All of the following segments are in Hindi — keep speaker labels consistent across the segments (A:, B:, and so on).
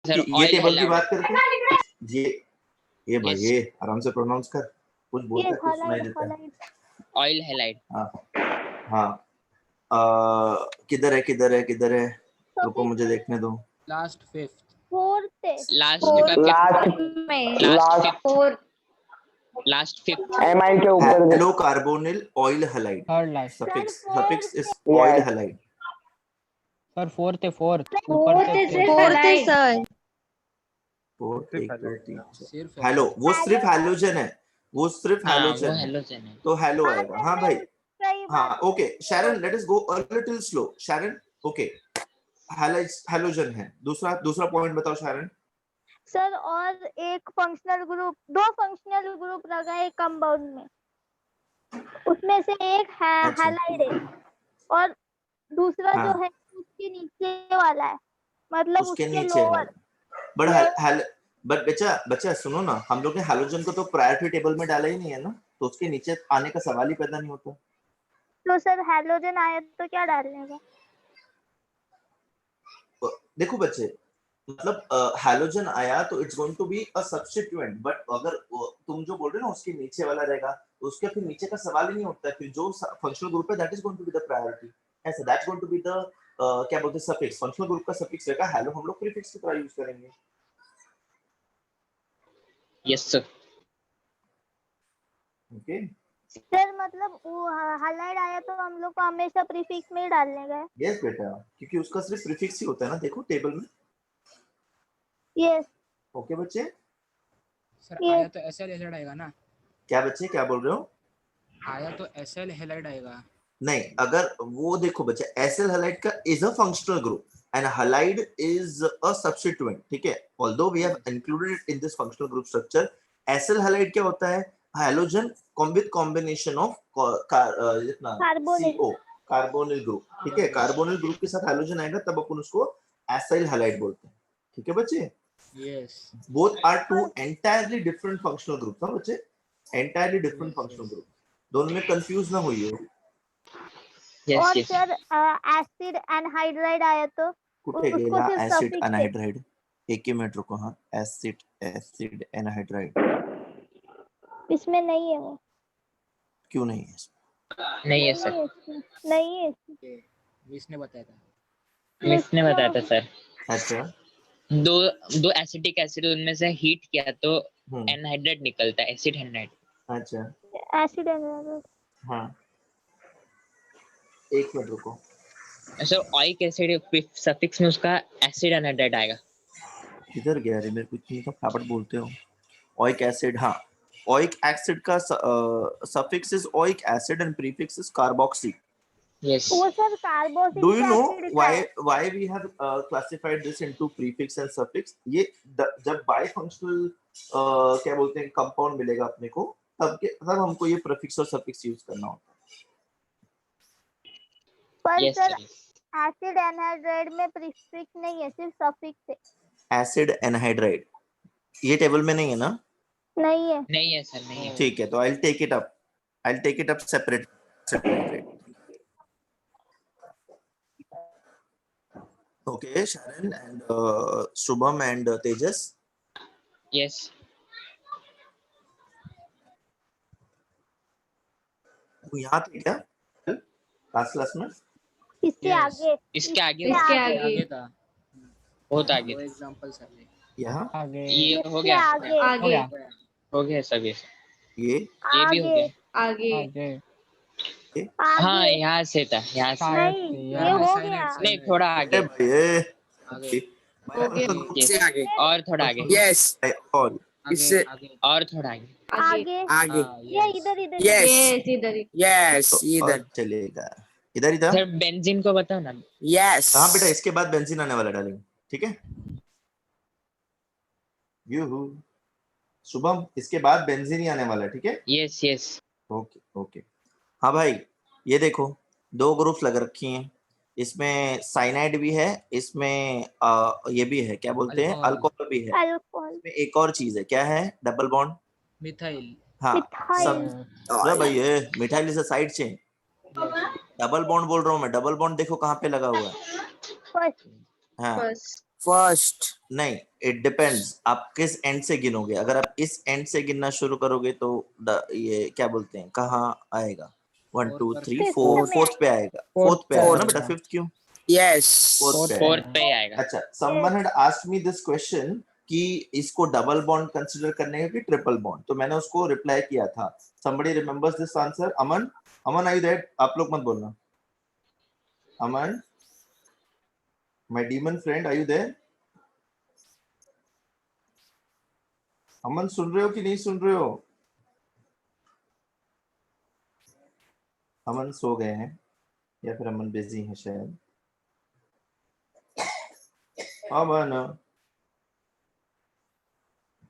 A: सर
B: ये टेबल की बात करते हैं। ये भाई
A: Yes.
B: ये आराम से प्रोनाउंस कर, कुछ बोलता है कुछ सुनाई देता है।
A: Oil halide.
B: हाँ किधर है रुको मुझे देखने दो।
C: लास्ट फिफ्थ
D: एमाइड के ऊपर
B: hello carbonyl oil halide,
C: third last
B: suffix is oil halide.
C: Sir fourth है
E: फोर्थ है सर।
C: सिर्फ
B: हेलो वो सिर्फ हैलोजन है, वो सिर्फ
A: हाँ,
B: हैलोजन
A: वो
B: है,
A: हेलोजन है।
B: तो हेलो आएगा। हाँ भाई हाँ okay Sharon let us go a little slow Sharon. Okay halogen है। दूसरा पॉइंट बताओ शैरन।
E: सर और एक फंक्शनल ग्रुप, 2 फंक्शनल ग्रुप लगा है कंपाउंड में, उसमें से एक हैलाइड है और दूसरा जो है उसके नीचे वाला है, मतलब
B: उसके
E: उसके
B: नीचे
E: लोअर।
B: बट बच्चा सुनो ना, हम लोग ने हैलोजन को तो प्रायोरिटी टेबल में डाला ही नहीं है ना, तो उसके नीचे आने का सवाल ही पैदा नहीं होता।
E: तो सर हैलोजन आया तो क्या डालने का?
B: देखो बच्चे, मतलब हैलोजन आया तो it's going to be a substituent, but अगर तुम जो बोल रहे हो ना उसके नीचे वाला रहेगा, तो उसके फिर नीचे का सवाल ही नहीं उठता है। फिर जो फंक्शनल ग्रुप है that is going to be the priority, ऐसा that's going to be the क्या बोलते हैं सफिक्स। फंक्शनल ग्रुप का सफिक्स रहेगा हेलो, हम लोग प्रीफिक्स की तरह यूज करेंगे।
A: Yes sir.
B: ओके
E: सर मतलब वो हैलाइड आया तो हम लोग को हमेशा प्रीफिक्स में ही डालने का है।
B: यस बेटा, क्योंकि उसका सिर्फ प्रीफिक्स ही होता है ना, देखो टेबल में।
E: यस
B: ओके बच्चे।
C: सर आया तो एसएल हैलाइड आएगा ना?
B: क्या बच्चे क्या बोल रहे हो?
C: आया तो एसएल हैलाइड आएगा।
B: नहीं, अगर वो देखो बच्चे एसिल हैलाइड का is a functional group and halide is a substituent, ठीक है, although we have included it in this functional group structure। acyl halide क्या होता है? halogen with combination of इतना CO कार्बोनिल ग्रुप, ठीक है, कार्बोनिल ग्रुप के साथ halogen आएगा तब अपन उसको acyl halide बोलते हैं, ठीक है बच्चे।
C: Yes.
B: both are two entirely different functional groups, हाँ बच्चे, entirely different functional group, दोनों में कंफ्यूज ना होइए।
E: और सर एसिड एनहाइड्राइड आया तो उसको सिर्फ
B: एसिड एनहाइड्राइड, एक ही मिनट रुको। हाँ एसिड एनहाइड्राइड
E: इसमें नहीं है वो।
B: क्यों नहीं है?
A: नहीं है सर।
E: नहीं है,
C: मिस ने बताया था।
A: मिस ने बताया था सर।
B: अच्छा
A: दो एसिटिक एसिड उनमें से हीट किया तो एनहाइड्रेट निकलता है, एसिड एनहाइड।
B: अच्छा
E: एसिड एनहाइड्राइड।
B: हाँ एक मिनट रुको
A: सर ऑइक एसिड सफिक्स में उसका एसिड एनहाइड्रेट आएगा।
B: किधर गया रे, मेरे को इतनी का फटाफट बोलते हो। ऑइक एसिड, हाँ ऑइक एसिड का suffix is ऑइक acid and prefix is carboxy.
A: Yes.
E: वो sir carboxylic
B: Do you know
E: acid
B: why we have classified this into prefix and suffix? ये जब bifunctional क्या बोलते हैं कंपाउंड मिलेगा अपने को, तब हमको ये प्रीफिक्स और सफिक्स यूज करना होता है।
E: पर
A: Yes,
E: sir
A: sir.
E: Acid anhydride में प्रीफिक्स नहीं है, सिर्फ सफिक्स है।
B: एसिड एनहाइड्राइड ये टेबल में नहीं है ना?
E: नहीं है।
A: नहीं है सर, नहीं है।
B: ठीक है, तो I'll take it up separate। Okay, Sharon and Shubham and Tejas.
A: Yes.
B: यहाँ थे क्या क्लास में?
E: इसके आगे
A: इसके आगे
C: था,
A: बहुत आगे।
C: दो एग्जांपल्स आगे।
B: यहाँ
C: आगे
A: ये हो गया, हो गया सब।
B: ये
A: भी हो गया
C: आगे
A: हाँ, यहाँ से था, यहाँ से
E: नहीं, ये हो गया।
A: नहीं, थोड़ा आगे और थोड़ा आगे।
D: यस
B: और
D: इससे
A: और थोड़ा आगे।
E: आगे ये इधर
D: यस इधर
B: चलेगा, इधर ही था
A: सर बेंजीन को बताओ ना।
D: यस
B: हाँ बेटा, इसके बाद बेंजीन आने वाला डालेंगे, ठीक है। यूहू शुभम, इसके बाद बेंजीन ही आने वाला है, ठीक है।
A: यस
B: ओके हाँ भाई, ये देखो 2 ग्रुप्स लग रखी हैं, इसमें साइनाइड भी है, इसमें ये भी है, क्या बोलते हैं, अल्कोहल भी है, इसमें एक और चीज है, क्या है, डबल बॉन्ड
C: मिथाइल।
B: हाँ सब भाई ये methyl is a side chain. Double bond बोल रहा हूँ मैं, डबल बॉन्ड देखो कहाँ पे लगा हुआ है। हाँ
D: फर्स्ट
B: नहीं, इट डिपेंड्स आप किस एंड से गिनोगे। अगर आप इस एंड से गिनना शुरू करोगे तो ये क्या बोलते हैं, कहाँ आएगा? 1 2 3 4 फोर्थ पे आएगा। फोर्थ पे आएगा ना बेटा, फिफ्थ क्यों?
D: Yes.
B: फोर्थ पे
A: फोर्थ
B: आएगा।
A: पे ही आएगा।
B: अच्छा, someone had asked me this question कि इसको डबल बॉन्ड कंसीडर करने का कि ट्रिपल बॉन्ड, तो मैंने उसको रिप्लाई किया था। somebody remembers this answer? Aman, Aman are you there? आप लोग मत बोलना। अमन, my demon friend, are you there? अमन सुन रहे हो कि नहीं सुन रहे हो? अमन सो गए हैं या फिर अमन बिजी है शायद। अमन,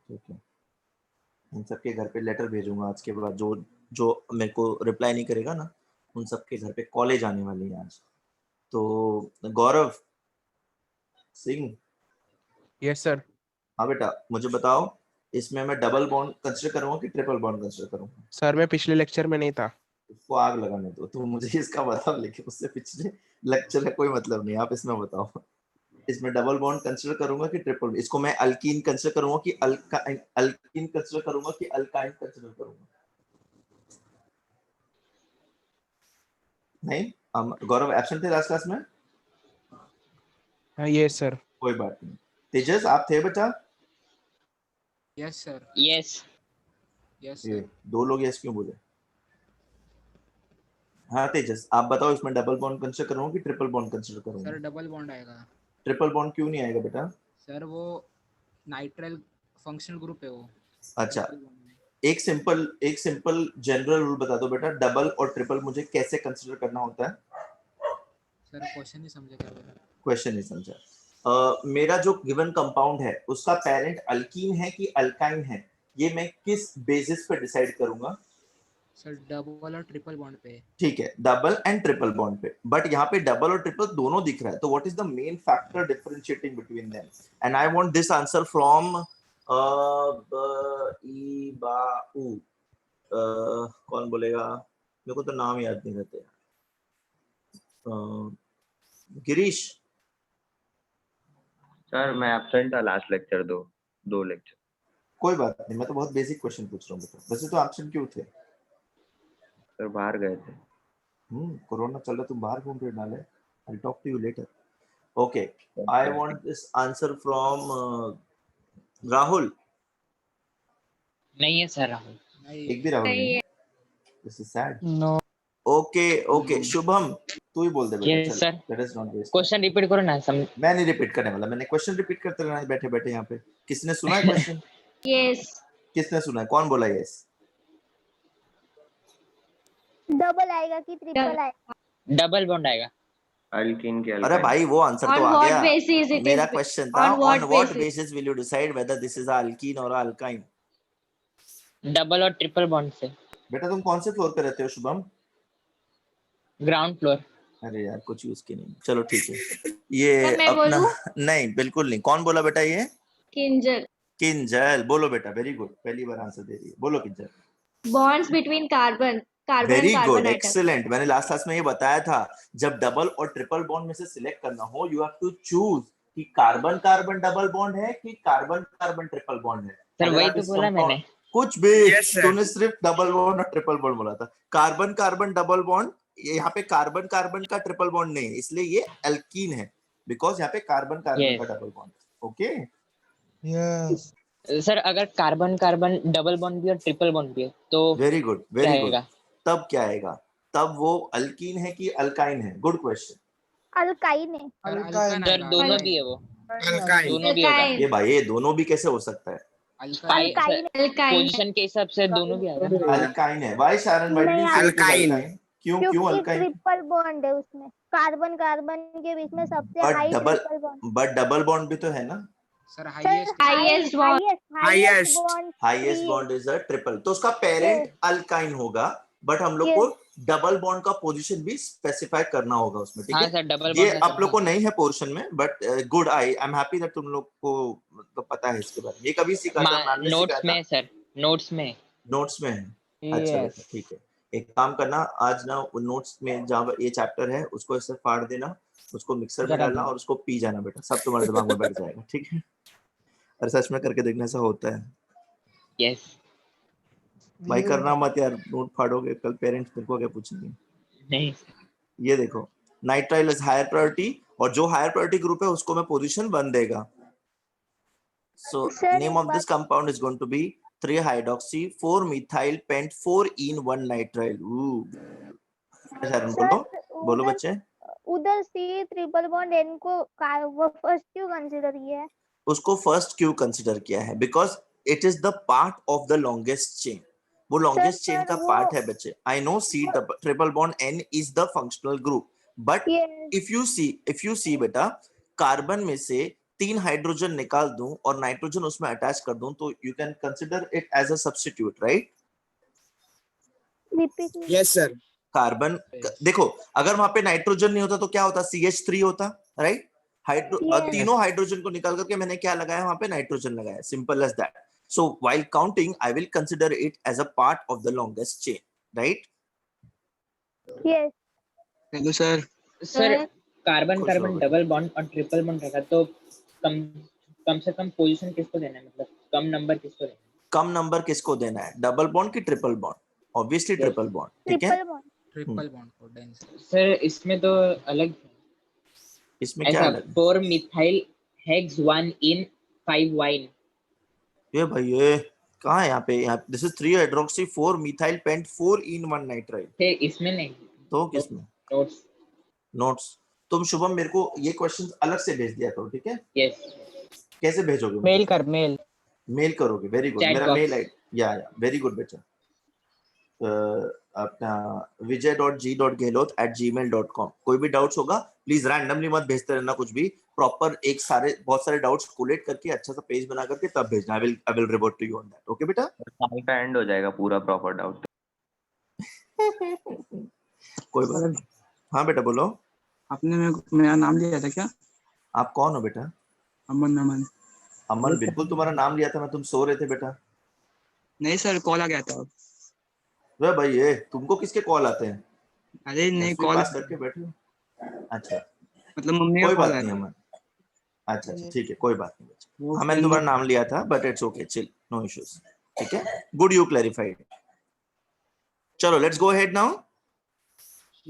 B: ठीक है, उन सबके घर पे लेटर भेजूंगा आज के बाद। जो जो मेरे को रिप्लाई नहीं करेगा ना, उन सबके घर पे कॉलेज आने वाली है आज। तो गौरव सिंह,
F: यस सर।
B: हाँ बेटा, मुझे बताओ इसमें मैं डबल बॉन्ड कंसीडर करूंगा कि ट्रिपल बॉन्ड कंसीडर करूंगा?
F: सर मैं पिछले लेक्चर में नहीं था।
B: उसको आग लगाने दो, तो मुझे इसका बताओ, लेकिन उससे पिछले लेक्चर का कोई मतलब नहीं। आप इसमें बताओ, इसमें डबल बॉन्ड कंसीडर करूंगा कि ट्रिपल? इसको मैं अल्कीन कंसीडर करूंगा कि अल्कीन कंसीडर करूंगा कि अल्काइन कंसीडर करूंगा? नहीं, गौरव एब्सेंट थे लास्ट क्लास में?
F: हाँ यस सर।
B: कोई बात नहीं। तेजस आप थे बेटा?
C: Yes sir.
A: यस
C: यस
B: ये
C: सर।
B: दो लोग यस क्यों बोले? हाँ तेजस आप बताओ, इसमें डबल बॉन्ड कंसीडर करूंगा कि ट्रिपल बॉन्ड कंसीडर करूंगा?
C: सर डबल बॉन्ड आएगा।
B: ट्रिपल बॉन्ड क्यों नहीं आएगा बेटा?
C: सर वो नाइट्राइल फंक्शनल ग्रुप है वो।
B: अच्छा,
C: Triple bond में।
B: एक सिंपल जनरल रूल बता दो बेटा, डबल और ट्रिपल मुझे कैसे कंसीडर करना होता है?
C: सर क्वेश्चन नहीं समझे क्या बोला?
B: क्वेश्चन नहीं समझा। मेरा जो गिवन कंपाउंड है उसका पेरेंट अल्कीन है कि अल्काइन है, ये मैं किस बेसिस पे डिसाइड करूंगा?
C: सर डबल और ट्रिपल बॉन्ड पे।
B: ठीक है, डबल एंड ट्रिपल बॉन्ड पे, बट यहाँ पे डबल और ट्रिपल दोनों दिख रहा है, तो what is the main factor differentiating between them? And I want this answer from कौन बोलेगा? मेरे को तो नाम याद नहीं रहते। गिरीश।
G: सर मैं एब्सेंट था लास्ट लेक्चर, दो लेक्चर।
B: कोई बात नहीं, मैं तो बहुत बेसिक क्वेश्चन पूछ रहा हूँ बेटा। वैसे तो एब्सेंट क्यों थे?
G: सर बाहर गए थे।
B: कोरोना चल रहा, तुम बाहर घूम रहे नाले। I'll talk to you later. Okay, I want this answer from Rahul.
A: नहीं है सर राहुल।
B: एक भी राहुल नहीं है। This is sad.
C: No.
B: Okay, Shubham तू ही बोल दे बेटा।
A: Yes,
B: चल,
A: sir.
B: let us not waste.
A: Question repeat करो ना।
B: मैं नहीं रिपीट करने वाला, मैंने क्वेश्चन रिपीट करते रहना है बैठे बैठे यहाँ पे। किसने सुना है क्वेश्चन?
E: यस।
B: किसने सुना है? कौन बोला यस?
E: डबल आएगा कि ट्रिपल आएगा?
A: डबल बॉन्ड आएगा।
G: अल्कीन के
B: अरे
G: अल्काइन।
B: भाई वो आंसर तो
H: On
B: आ
H: what
B: गया।
H: basis it
B: मेरा
H: is?
B: क्वेश्चन था
H: On what
B: on what
H: basis?
B: basis will you decide whether this is a alkene or a alkyne?
A: Double और ट्रिपल बॉन्ड से।
B: बेटा तुम कौन से फ्लोर पे रहते हो शुभम?
A: Ground floor.
B: अरे यार कुछ यूज की नहीं। चलो ठीक है, ये
H: सर, मैं
B: अपना
H: बोलूं?
B: नहीं बिल्कुल नहीं। कौन बोला बेटा ये?
H: Kinjal.
B: किंजल। बोलो बेटा, वेरी गुड, पहली बार आंसर दे रही है। बोलो Kinjal.
H: Bonds between carbon and
B: very good,
H: carbon atom.
B: Excellent. मैंने लास्ट क्लास में ये बताया था, जब डबल और ट्रिपल बॉन्ड में से सिलेक्ट करना हो, यू हैव टू चूज कि कार्बन कार्बन डबल बॉन्ड है कि कार्बन कार्बन ट्रिपल बॉन्ड है।
A: सर
B: अगर
A: वही
B: आप
A: तो
B: इस
A: बोला
B: compound-
A: मैंने।
B: कुछ भी
D: Yes, sir.
B: तूने सिर्फ डबल बॉन्ड और ट्रिपल बॉन्ड बोला था। कार्बन कार्बन डबल बॉन्ड, यहाँ पे कार्बन कार्बन का ट्रिपल बॉन्ड नहीं है, इसलिए ये एल्कीन है, बिकॉज यहाँ पे कार्बन कार्बन
A: Yes.
B: का double bond. Okay
F: yes.
A: Sir अगर कार्बन कार्बन डबल बॉन्ड भी और ट्रिपल बॉन्ड भी है तो
B: वेरी गुड
A: क्या
B: वेरी गुड।
A: आएगा?
B: तब क्या आएगा? तब वो अल्कीन है कि अल्काइन है? Good question.
E: अल्काइन है।
C: Sir
F: Alkyne.
C: अल्काइन
A: सर
C: आएगा।
A: दोनों भी है वो।
D: Alkyne.
A: दोनों भी होगा।
H: Alkyne.
B: ये भाई ये दोनों भी कैसे हो सकता है?
C: अल्काइन।
E: Alkyne
H: Alkyne.
A: पोजीशन के हिसाब से दोनों भी आएगा।
B: अल्काइन है। व्हाई शारन, व्हाई डिड यू से
D: Alkyne.
B: क्यों क्यों
E: क्योंकि
B: अल्काइन?
E: ट्रिपल बॉन्ड है उसमें, कार्बन कार्बन के बीच में सबसे
B: But
E: high
B: double-
E: triple bond.
B: But double bond भी तो है ना?
C: Sir highest.
H: Highest bond.
D: Highest.
E: Bond.
B: Highest bond is a triple, तो उसका पेरेंट अल्काइन होगा, बट हम लोग
E: Yes.
B: को डबल बॉन्ड का पोजीशन भी स्पेसिफाई करना होगा उसमें। ठीक
A: हाँ
B: है,
A: सर डबल
B: ये
A: बॉन्ड
B: आप लोग को नहीं है पोर्शन में, but good, I am happy that तुम लोग को मतलब पता है इसके बारे में। ये कभी सीखा था? मैम ने
A: नोट्स
B: सिखाया
A: में सर, नोट्स में।
B: था? नोट्स में है। अच्छा बेटा ठीक है, एक काम करना, आज ना नोट्स में जहाँ ये चैप्टर है उसको ऐसे फाड़ देना, उसको मिक्सर में डालना और उसको पी जाना बेटा, सब तुम्हारे दिमाग में बैठ जाएगा। ठीक है, और सच में करके देखने से होता है
A: यस।
B: भाई, करना मत यार, नोट फाड़ोगे कल, पेरेंट्स मेरे को क्या पूछेंगे।
A: नहीं
B: ये देखो, नाइट्राइल इज हायर प्रायोरिटी, और जो हायर प्रायोरिटी ग्रुप है उसको मैं पोजीशन 1 देगा। सो
E: Sir,
B: नेम
E: एक
B: ऑफ
E: बात-
B: this compound is going to be 3 hydroxy 4 methyl pent 4 ene 1 nitrile. Sharan बोलो, बोलो
E: उधर
B: बच्चे।
E: उधर सी ट्रिपल बॉन्ड एन को वो फर्स्ट क्यों कंसीडर किया है?
B: उसको फर्स्ट क्यों कंसीडर किया है? Because it is the part of the longest chain, वो लॉन्गेस्ट चेन
E: sir,
B: का
E: वो-
B: पार्ट है बच्चे। I know C triple bond N is the functional group, but
E: Yes.
B: If you see बेटा, कार्बन में से 3 हाइड्रोजन निकाल दूं और नाइट्रोजन उसमें अटैच कर दूं, तो you can consider it as a substitute, right?
E: Repeat me.
D: Yes, sir.
B: Carbon, देखो अगर वहां पे नाइट्रोजन नहीं होता तो क्या होता? CH3 होता, राइट?
E: Yes.
B: तीनों हाइड्रोजन को निकाल करके मैंने क्या लगाया वहां पे? नाइट्रोजन लगाया, simple as that. So while counting I will consider it as a part of the longest chain, right?
E: Yes.
C: Hello sir.
A: Sir, carbon
B: खुश
A: कार्बन
B: रहो
A: डबल बॉन्ड और ट्रिपल बॉन्ड रखा तो कम कम से कम पोजीशन किसको देना है, मतलब कम नंबर किसको देना है?
B: कम नंबर किसको देना है? डबल बॉन्ड की triple bond? Obviously
A: Yes.
B: Triple bond, ठीक है।
E: Triple bond.
C: ट्रिपल बॉन्ड को डेंस।
A: सर इसमें तो अलग
B: इसमें क्या
A: ऐसा
B: अलग है?
A: 4 मिथाइल हेक्स 1 इन 5 वाइन।
B: ये भाई, ये कहाँ है? यहाँ पे, यहाँ this is 3 hydroxy 4 methyl pent 4 ene 1 nitrile.
A: फिर इसमें नहीं,
B: तो किसमें?
A: नोट्स।
B: नोट्स। तुम शुभम मेरे को ये क्वेश्चंस अलग से भेज दिया करो, ठीक है?
A: यस।
B: कैसे भेजोगे?
F: मेल कर मेल।
B: मेल करोगे, वेरी गुड।
A: Chat
B: मेरा
A: box.
B: मेल आईडी, या वेरी गुड बेटा। अपना vijay.g.gehlot@gmail.com। कोई भी डाउट्स होगा प्लीज रैंडमली मत भेजते रहना कुछ भी, प्रॉपर एक बहुत सारे डाउट्स कोलेट करके अच्छा सा पेज बना करके तब भेजना। I will report to you on that, okay बेटा?
G: साल का एंड हो जाएगा पूरा प्रॉपर डाउट।
B: कोई बात नहीं। हाँ बेटा बोलो।
C: आपने मेरा नाम लिया था क्या?
B: आप कौन हो बेटा?
C: अमन अमन।
B: अमन, बिल्कुल तुम्हारा नाम लिया था मैं, तुम सो रहे थे बेटा।
C: नहीं सर, कॉल आ गया था।
B: वे भाई, ये तुमको किसके कॉल आते हैं?
C: अरे नहीं,
B: 10वीं
C: कॉल
B: पास करके बैठे हो? अच्छा,
C: मतलब मम्मी का
B: कोई
C: कॉल
B: बात
C: आया
B: नहीं
C: था।
B: अमन। अच्छा अच्छा, ठीक है, कोई बात नहीं बच्चा।
C: वो
B: हाँ मैंने
C: friend
B: तुम्हारा
C: लोग-
B: नाम लिया था, but it's okay, chill, no issues, ठीक है। Good, you clarified. चलो let's go ahead now.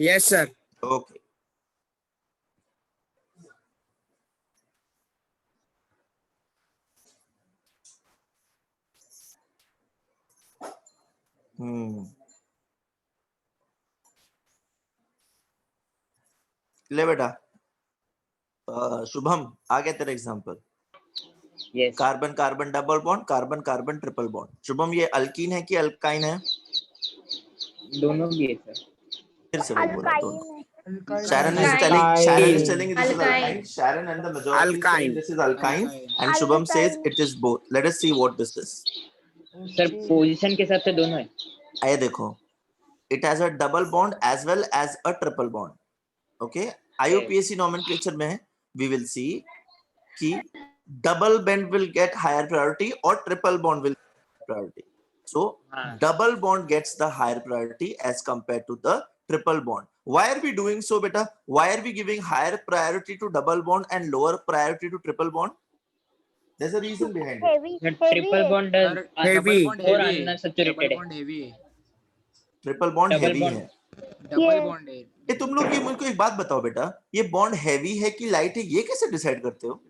D: Yes, sir.
B: Okay, ले बेटा। शुभम, आ गया तेरा example.
A: Yes.
B: Carbon carbon double bond, carbon carbon triple bond. Shubham, ये अल्कीन है कि अल्काइन है?
A: दोनों भी है सर।
B: फिर से वही बोला, दोनों।
E: Alkyne.
B: Sharon is
H: Alkyne.
B: telling
F: Alkyne.
B: this is
H: Alkyne.
B: alkyne. Sharon and the majority is saying
D: Alkyne.
B: this is alkyne,
C: Alkyne.
B: and Shubham says
E: Alkyne.
B: it is both. Let us see what this is.
A: Sir position के हिसाब से दोनों है।
B: आइए देखो, it has a double bond as well as a triple bond. Okay, IUPAC nomenclature में we will see कि double bond will get higher priority or triple bond will get priority. So
A: हाँ।
B: double bond gets the higher priority as compared to the triple bond. Why are we doing so, beta? Why are we giving higher priority to double bond and lower priority to triple bond? There's a reason behind it.
E: Heavy.
A: Sir
E: Heavy.
A: Triple
E: है.
A: Bond
C: sir
D: Heavy.
C: Double bond
A: और
C: हेवी है।
A: unsaturated
C: डबल
A: है।
C: बॉन्ड हेवी है।
B: Triple bond
A: Double
B: heavy
A: bond.
B: है।
C: Double
E: Yes.
C: बॉन्ड है।
B: ये तुम लोग, ये मुझे को एक बात बताओ बेटा, ये बॉन्ड हैवी है कि लाइट है, ये कैसे डिसाइड करते हो?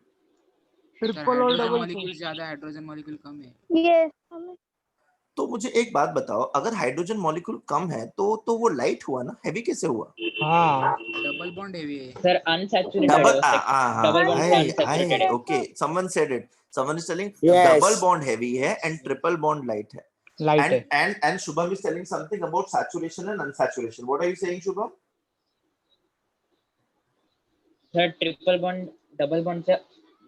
C: सर हाइड्रोजन मॉलिक्यूल ज्यादा, हाइड्रोजन मॉलिक्यूल कम है।
E: Yes.
B: तो मुझे एक बात बताओ, अगर हाइड्रोजन मॉलिक्यूल कम है तो वो लाइट हुआ ना, हैवी कैसे हुआ?
F: हाँ
C: डबल बॉन्ड हेवी है।
A: सर अनसैचुरेटेड
B: डबल,
A: है। डबल बॉन्ड से अनसैचुरेटेड है।
B: okay, someone said it. Someone is telling
D: Yes.
B: double bond heavy है and triple bond light है.
F: लाइट है।
B: And Shubham is telling something about saturation and unsaturation. What are you saying, Shubham?
A: Sir triple bond double bond से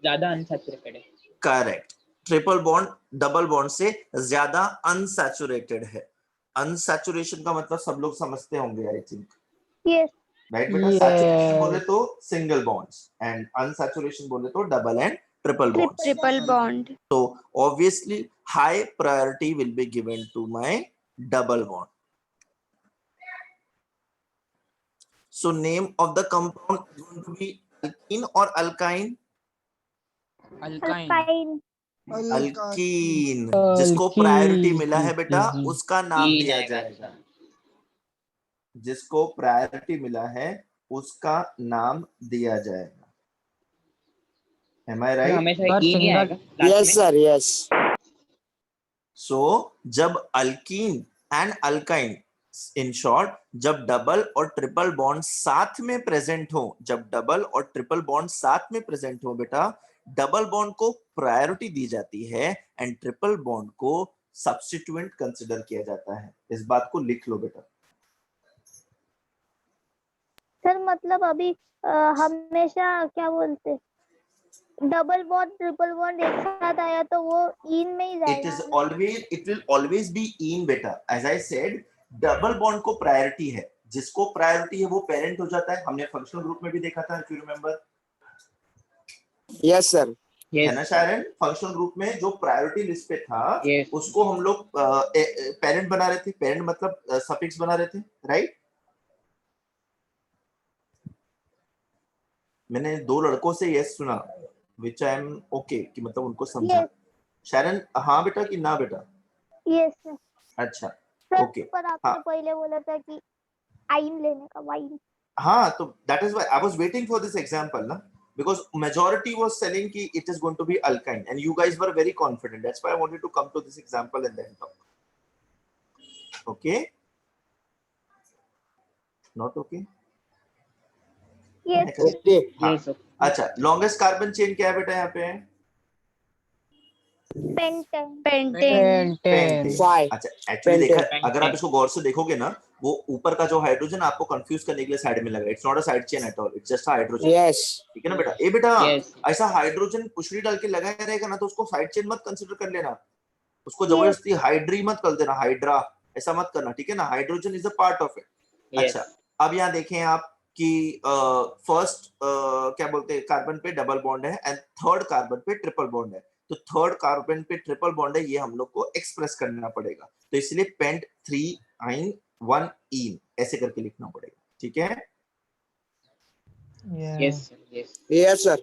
A: ज्यादा अनसैचुरेटेड है।
B: Correct. Triple bond double bond से ज्यादा अनसैचुरेटेड है। अनसैचुरेशन का मतलब सब लोग समझते होंगे, आई थिंक,
E: Yes.
B: राइट बेटा?
F: Yes.
B: सैचुरेशन बोले तो सिंगल बॉन्ड्स एंड अनसैचुरेशन बोले तो double and triple bonds.
H: Triple bond.
B: So obviously high priority will be given to my double bond. So name of the compound is going to be alkene or alkyne?
C: Alkyne.
E: Alkyne.
B: Alkyne. जिसको प्रायोरिटी मिला है बेटा उसका नाम
A: E
B: दिया
A: आएगा।
B: जाएगा, जिसको प्रायोरिटी मिला है उसका नाम दिया जाएगा। Am I
A: तो
B: right?
A: हमेशा
F: Sir,
A: E नहीं
F: single-
A: आएगा लास्ट
D: Yes,
A: में।
D: sir. Yes.
B: So जब alkyne and alkyne, in short, जब डबल और ट्रिपल बॉन्ड साथ में प्रेजेंट हो, जब डबल और ट्रिपल बॉन्ड साथ में प्रेजेंट हो बेटा, डबल बॉन्ड को प्रायोरिटी दी जाती है एंड ट्रिपल बॉन्ड को सब्स्टिट्यूएंट कंसिडर किया जाता है। इस बात को लिख लो बेटा।
E: सर मतलब अभी हमेशा क्या बोलते, डबल बॉन्ड ट्रिपल बॉन्ड एक साथ आया तो वो इन में ही
B: It
E: जाएगा
B: is
E: ना?
B: always, it will always be in बेटा। As I said, double bond को प्रायोरिटी है, जिसको प्रायोरिटी है वो पेरेंट हो जाता है। हमने फंक्शनल ग्रुप में भी देखा था, if you remember,
D: Yes, sir.
B: है ना शायरन? फंक्शनल ग्रुप में जो प्रायोरिटी लिस्ट पे था
A: Yes.
B: उसको हम लोग पेरेंट बना रहे थे। पेरेंट मतलब सफिक्स बना रहे थे, राइट? मैंने 2 लड़कों से यस सुना, विच आई एम ओके, कि मतलब उनको समझा।
E: Yes.
B: शायरन हाँ बेटा कि ना बेटा?
E: Yes sir.
B: अच्छा
E: सर
B: ओके।
E: पर आपने
B: हाँ।
E: पहले बोला था कि आइन लेने का, वाइन।
B: हाँ, तो that is why I was waiting for this example ना, because majority was telling कि it is going to be alkyne and you guys were very confident. That's why I wanted to come to this example and then talk. Okay? Not okay?
E: Yes
D: Okay.
B: हाँ।
A: Yes, okay.
B: अच्छा, longest carbon chain क्या है बेटा यहाँ पे?
E: पेंटेन।
H: Pentane.
F: Pentane.
D: Five.
B: अच्छा, एक्चुअली देखा,
A: Pentane.
B: अगर आप इसको गौर से देखोगे ना, वो ऊपर का जो हाइड्रोजन आपको कंफ्यूज करने के लिए साइड में लगा। It's not a side chain at all, it's just a hydrogen.
D: Yes.
B: ठीक है ना बेटा? ए बेटा,
A: Yes.
B: ऐसा हाइड्रोजन पुशरी डाल के लगाया रहेगा ना तो उसको साइड चेन मत कंसीडर कर लेना, उसको
E: Yes.
B: जबरदस्ती हाइड्री मत कर देना, हाइड्रा ऐसा मत करना, ठीक है ना? Hydrogen is a part of it.
A: Yes.
B: अच्छा, अब यहाँ देखें आप कि फर्स्ट क्या बोलते हैं, कार्बन पे डबल बॉन्ड है एंड थर्ड कार्बन पे ट्रिपल बॉन्ड है। तो थर्ड कार्बन पे ट्रिपल बॉन्ड है, ये हम लोग को एक्सप्रेस करना पड़ेगा, तो इसलिए पेंट 3 आइन 1 इन ऐसे करके लिखना पड़ेगा, ठीक है?
F: Yeah.
A: Yes, sir. Yes.
D: Yes, sir.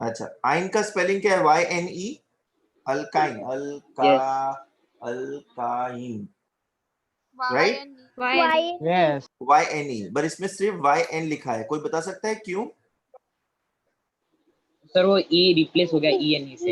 B: अच्छा, आइन का स्पेलिंग क्या है? YNE, alkyne, alkyne, right?
H: Wine.
F: Yes.
B: YNE, पर इसमें सिर्फ YN लिखा है, कोई बता सकता है क्यों?
A: सर वो E रिप्लेस हो गया ENE से।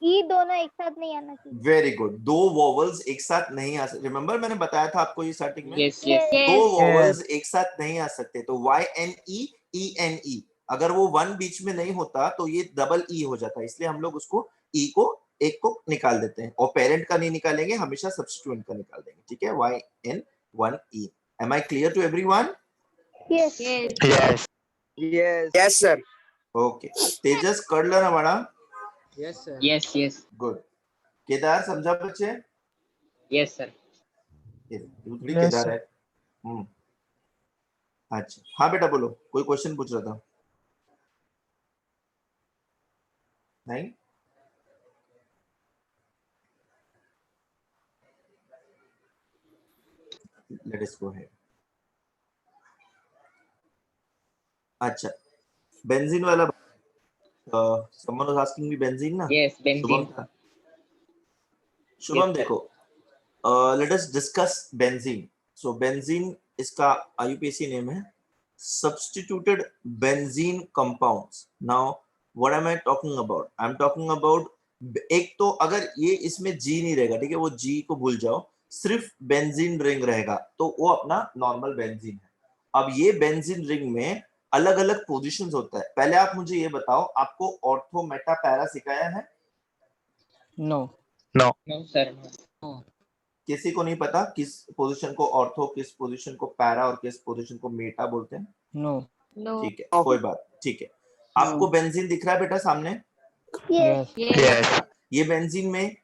E: ई दोनों एक साथ नहीं आना चाहिए।
B: वेरी गुड, 2 वोवल्स एक साथ नहीं आ सकते। रिमेंबर मैंने बताया था आपको ये स्टार्टिंग में,
A: Yes, yes.
B: 2
H: Yes.
B: वोवल्स एक साथ नहीं आ सकते। तो YNE ENE, अगर वो 1 बीच में नहीं होता तो ये डबल E हो जाता है, इसलिए हम लोग उसको E को एक को निकाल देते हैं और पेरेंट का नहीं निकालेंगे, हमेशा सब्स्टिट्यूएंट का निकाल देंगे, ठीक है? YN1E। Am I clear to everyone?
E: Yes.
H: Yes.
D: Yes. Yes, sir.
B: Okay, Tejas कर लो ना बड़ा,
C: yes sir.
A: Yes, yes.
B: Good. Kedar समझा बच्चे?
A: Yes, sir.
B: ये थोड़ी
F: Yes,
B: केदार
F: sir.
B: है। अच्छा, हाँ बेटा बोलो, कोई क्वेश्चन पूछ रहा था? नहीं? Let us go ahead. अच्छा, बेंजीन वाला, someone was asking me benzene ना?
A: Yes,
B: Shubham
A: benzene.
B: था। Shubham
A: Yes, sir.
B: देखो, let us discuss benzene. So benzene इसका IUPAC नेम है, substituted benzene compounds. Now what am I talking about? I'm talking about, एक तो अगर ये इसमें G नहीं रहेगा, ठीक है, वो G को भूल जाओ, सिर्फ बेंजीन रिंग रहेगा तो वो अपना नॉर्मल बेंजीन है। अब ये बेंजीन रिंग में अलग अलग पोजीशंस होता है। पहले आप मुझे ये बताओ, आपको ऑर्थो मेटा पैरा सिखाया है?
F: No.
A: No, sir. No.
B: किसी को नहीं पता किस पोजीशन को ऑर्थो, किस पोजीशन को पैरा और किस पोजीशन को मेटा बोलते हैं?
F: No.
H: No.
B: ठीक है, कोई बात, ठीक है। आपको बेंजीन दिख रहा है बेटा सामने?
E: यस।
H: Yes.
B: ये बेंजीन में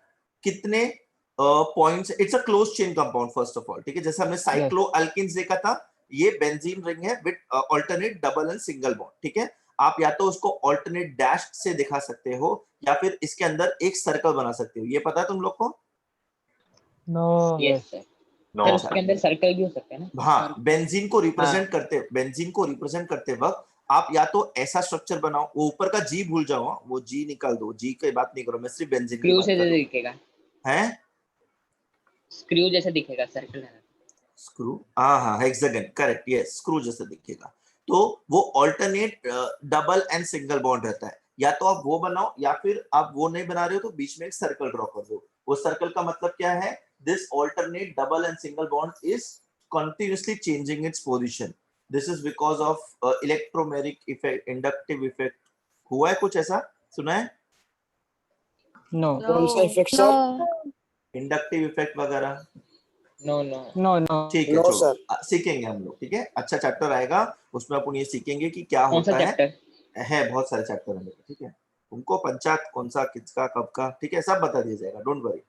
B: कितने points? It's a close chain compound first of all, ठीक है? जैसे हमने साइक्लो अल्किन्स देखा था, ये बेंजीन रिंग है with alternate double and single bond, ठीक है? आप या तो उसको अल्टरनेट डैश से दिखा सकते हो या फिर इसके अंदर एक सर्कल बना सकते हो। ये पता है तुम लोग को?
F: No.
A: Yes, sir.
G: No.
A: Sir उसके अंदर सर्कल भी हो सकता है ना?
B: हाँ, बेंजीन को रिप्रेजेंट करते वक्त आप या तो ऐसा स्ट्रक्चर बनाओ, वो ऊपर का जी भूल जाओ, वो जी निकाल दो, जी की बात नहीं करो, मैं सिर्फ बेंजीन की
A: स्क्रू
B: बात
A: से
B: कर रहा हूं।
A: दिखेगा,
B: हैं
A: स्क्रू जैसा दिखेगा, सर्कल है।
B: स्क्रू, हाँ हेक्सागन, करेक्ट, यस, स्क्रू जैसा दिखेगा। तो वो alternate double and single bond रहता है, या तो आप वो बनाओ या फिर आप वो नहीं बना रहे हो तो बीच में एक सर्कल ड्रॉ कर दो। वो सर्कल का मतलब क्या है, this alternate double and single bond is continuously changing its position. This is because of electromagnetic effect, inductive effect. हुआ है कुछ ऐसा, सुना है?
F: No.
D: कौन सा इफेक्ट सर?
B: इंडक्टिव इफेक्ट वगैरह?
A: No no
F: No. No.
B: ठीक है,
D: नो
B: छोड़ो,
D: सर।
B: सीखेंगे हम लोग, ठीक है, अच्छा चैप्टर आएगा, उसमें अपन ये सीखेंगे कि क्या
A: कौन सा
B: होता है।
A: चैप्टर?
B: बहुत सारे चैप्टर हैं, ठीक है, तुमको पंचायत कौन सा किसका कब का, ठीक है, सब बता दिया जाएगा, डोंट वरी।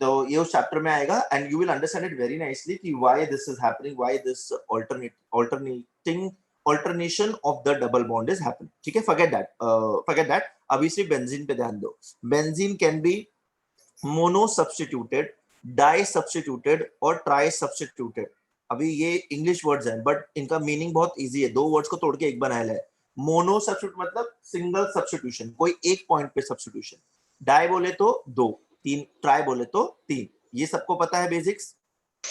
B: तो ये उस चैप्टर में आएगा and you will understand it very nicely कि why this is happening, why this alternation of the double bond is happening, ठीक है, forget that। अभी सिर्फ बेंजीन पे ध्यान दो। Benzene can be mono substituted, di substituted और ट्राई सब्स्टिट्यूटेड। अभी ये इंग्लिश वर्ड्स हैं बट इनका मीनिंग बहुत इजी है, दो वर्ड्स को तोड़ के एक बनाया है। मोनो सब्स्टिट्यूट मतलब सिंगल सब्स्टिट्यूशन, कोई एक पॉइंट पे सब्स्टिट्यूशन। डाई बोले तो 2, 3, ट्राई बोले तो 3। ये सबको पता है बेसिक्स?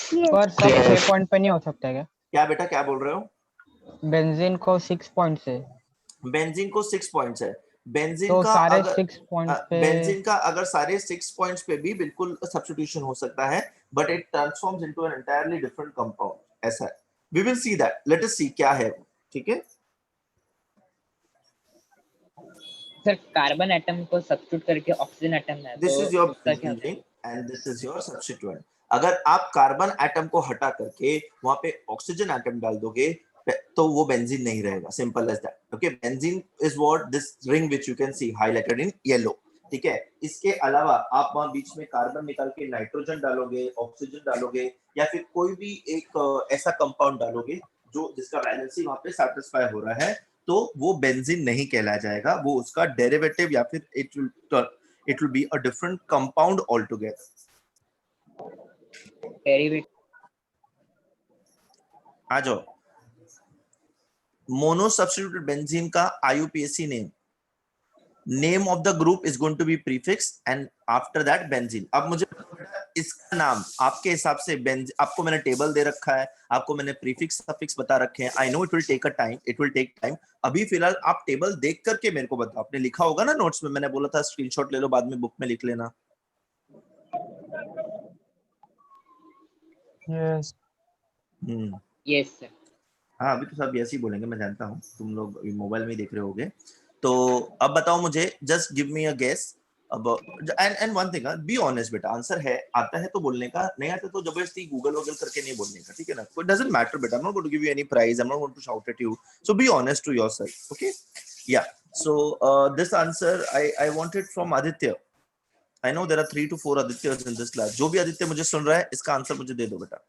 F: पर सब 6 पॉइंट पे नहीं हो सकता है क्या?
B: क्या बेटा, क्या बोल रहे हो?
F: बेंजीन को 6 पॉइंट से,
B: बेंजीन को 6 पॉइंट्स है। बेंजीन
F: तो
B: का
F: सारे
B: अगर
F: 6 पॉइंट पे
B: बेंजीन का अगर सारे 6 पॉइंट्स पे भी बिल्कुल सब्स्टिट्यूशन हो सकता है, but it transforms into an entirely different compound, ऐसा है। We will see that, let us see क्या है वो, ठीक है।
A: सर कार्बन एटम को सब्स्टिट्यूट करके ऑक्सीजन एटम है,
B: दिस
A: तो
B: इज योर
A: उसका क्या होता है?
B: Benzene and this is your substituent. अगर आप कार्बन एटम को हटा करके वहां पे ऑक्सीजन एटम डाल दोगे तो वो बेंजीन नहीं रहेगा, simple as that, okay. Benzene is what this ring which you can see highlighted in yellow, ठीक है। इसके अलावा आप वहां बीच में कार्बन निकाल के नाइट्रोजन डालोगे, ऑक्सीजन डालोगे, या फिर कोई भी एक ऐसा कंपाउंड डालोगे जो जिसका वैलेंसी वहां पे सैटिस्फाई हो रहा है, तो वो बेंजीन नहीं कहला जाएगा, वो उसका डेरिवेटिव या फिर it will be a different compound altogether.
A: Derivative
B: आ जाओ, मोनो सब्स्टिट्यूटेड बेंजीन का IUPAC name of the group is going to be prefix and after that benzene. अब मुझे इसका नाम आपके हिसाब से आपको मैंने टेबल दे रखा है, आपको मैंने प्रीफिक्स सफिक्स बता रखे हैं। I know it will take time. अभी फिलहाल आप टेबल देख करके मेरे को बताओ, आपने लिखा होगा ना नोट्स में, मैंने बोला था स्क्रीनशॉट ले लो, बाद में बुक में लिख लेना।
F: Yes
A: yes sir.
B: हाँ, अभी तो सब ऐसे ही बोलेंगे, मैं जानता हूँ, तुम लोग मोबाइल में ही देख रहे होगे। तो अब बताओ मुझे, just give me a guess. अब and one thing, be honest बेटा, आंसर है आता है तो बोलने का, नहीं आता तो जबरदस्ती गूगल करके नहीं बोलने का, ठीक है ना। इट डजंट मैटर बेटा, I am not going to give you any prize, I am not going to shout at you, so be honest to yourself, okay. या so this answer I wanted from Aditya. I know there are 3 to 4 Adityas in this class. जो भी आदित्य मुझे सुन रहा है, इसका आंसर मुझे दे दो बेटा।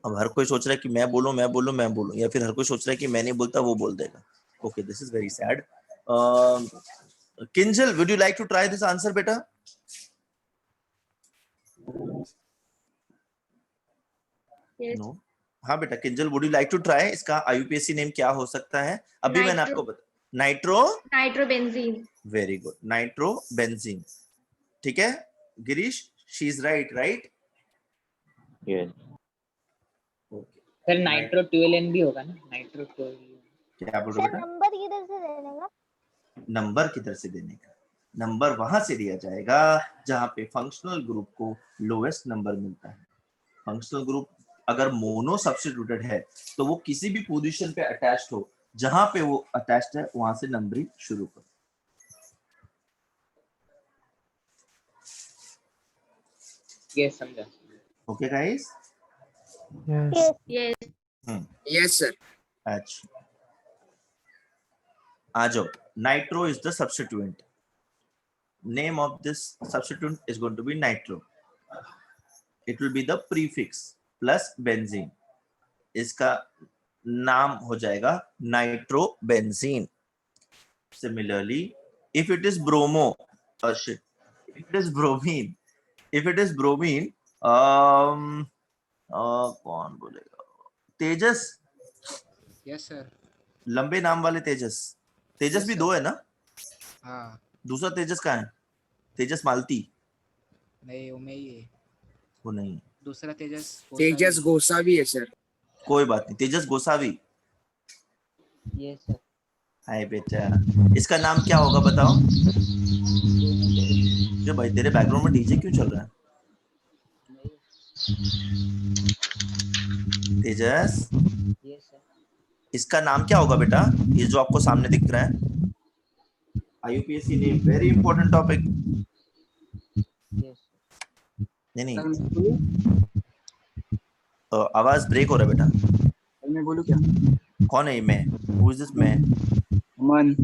B: अब हर कोई सोच रहा है कि मैं बोलूं, या फिर हर कोई सोच रहा है कि मैं नहीं बोलता वो बोल देगा। Okay, this is very sad. Kinjal, would you like to try this answer बेटा? नो। हाँ बेटा, Kinjal, would you like to try, इसका IUPAC नेम क्या हो सकता है? अभी मैंने आपको बता,
I: नाइट्रोबेंजीन।
B: वेरी गुड, नाइट्रोबेंजीन, ठीक है। Girish, she is right?
G: Yes
A: sir nitro 12N भी होगा ना, नाइट्रो 12।
B: क्या बोल रहे हो बेटा?
E: नंबर किधर से देने का?
B: नंबर किधर से देने का? नंबर वहां से दिया जाएगा जहां पे फंक्शनल ग्रुप को लोएस्ट नंबर मिलता है। फंक्शनल ग्रुप अगर मोनो सब्स्टिट्यूटेड है तो वो किसी भी पोजीशन पे अटैच्ड हो, जहां पे वो अटैच्ड है वहां से नंबरिंग शुरू करो।
A: यस समझा।
B: Okay guys?
I: Yes
D: yes sir.
B: अच्छा, आ जाओ। Nitro is the substituent. Name of this substituent is going to be nitro. It will be the prefix plus benzene. इसका नाम हो जाएगा nitrobenzene. Similarly, if it is bromo, if it is bromine, कौन बोलेगा? तेजस,
C: यस सर।
B: लंबे नाम वाले तेजस। तेजस
C: Yes,
B: भी
C: sir.
B: 2 है ना?
C: हाँ
B: दूसरा तेजस कहाँ है? तेजस मालती?
C: नहीं वो में ही है।
B: वो नहीं,
C: दूसरा तेजस
D: तेजस गोसावी है सर।
B: कोई बात नहीं। तेजस गोसावी।
A: ये सर
B: हाय बेटा, इसका नाम क्या होगा बताओ? जो भाई तेरे बैकग्राउंड में डीजे क्यों चल रहा है? तेजस,
A: ये सर
B: इसका नाम क्या होगा बेटा? ये जो आपको सामने दिख रहा है, आईयूपीएससी नेम, वेरी इंपॉर्टेंट टॉपिक।
A: ये
B: नहीं नहीं, आवाज ब्रेक हो रहा है बेटा।
J: मैं बोलूं क्या?
B: कौन है ये मैं? हु इज दिस मैं?
J: अमन।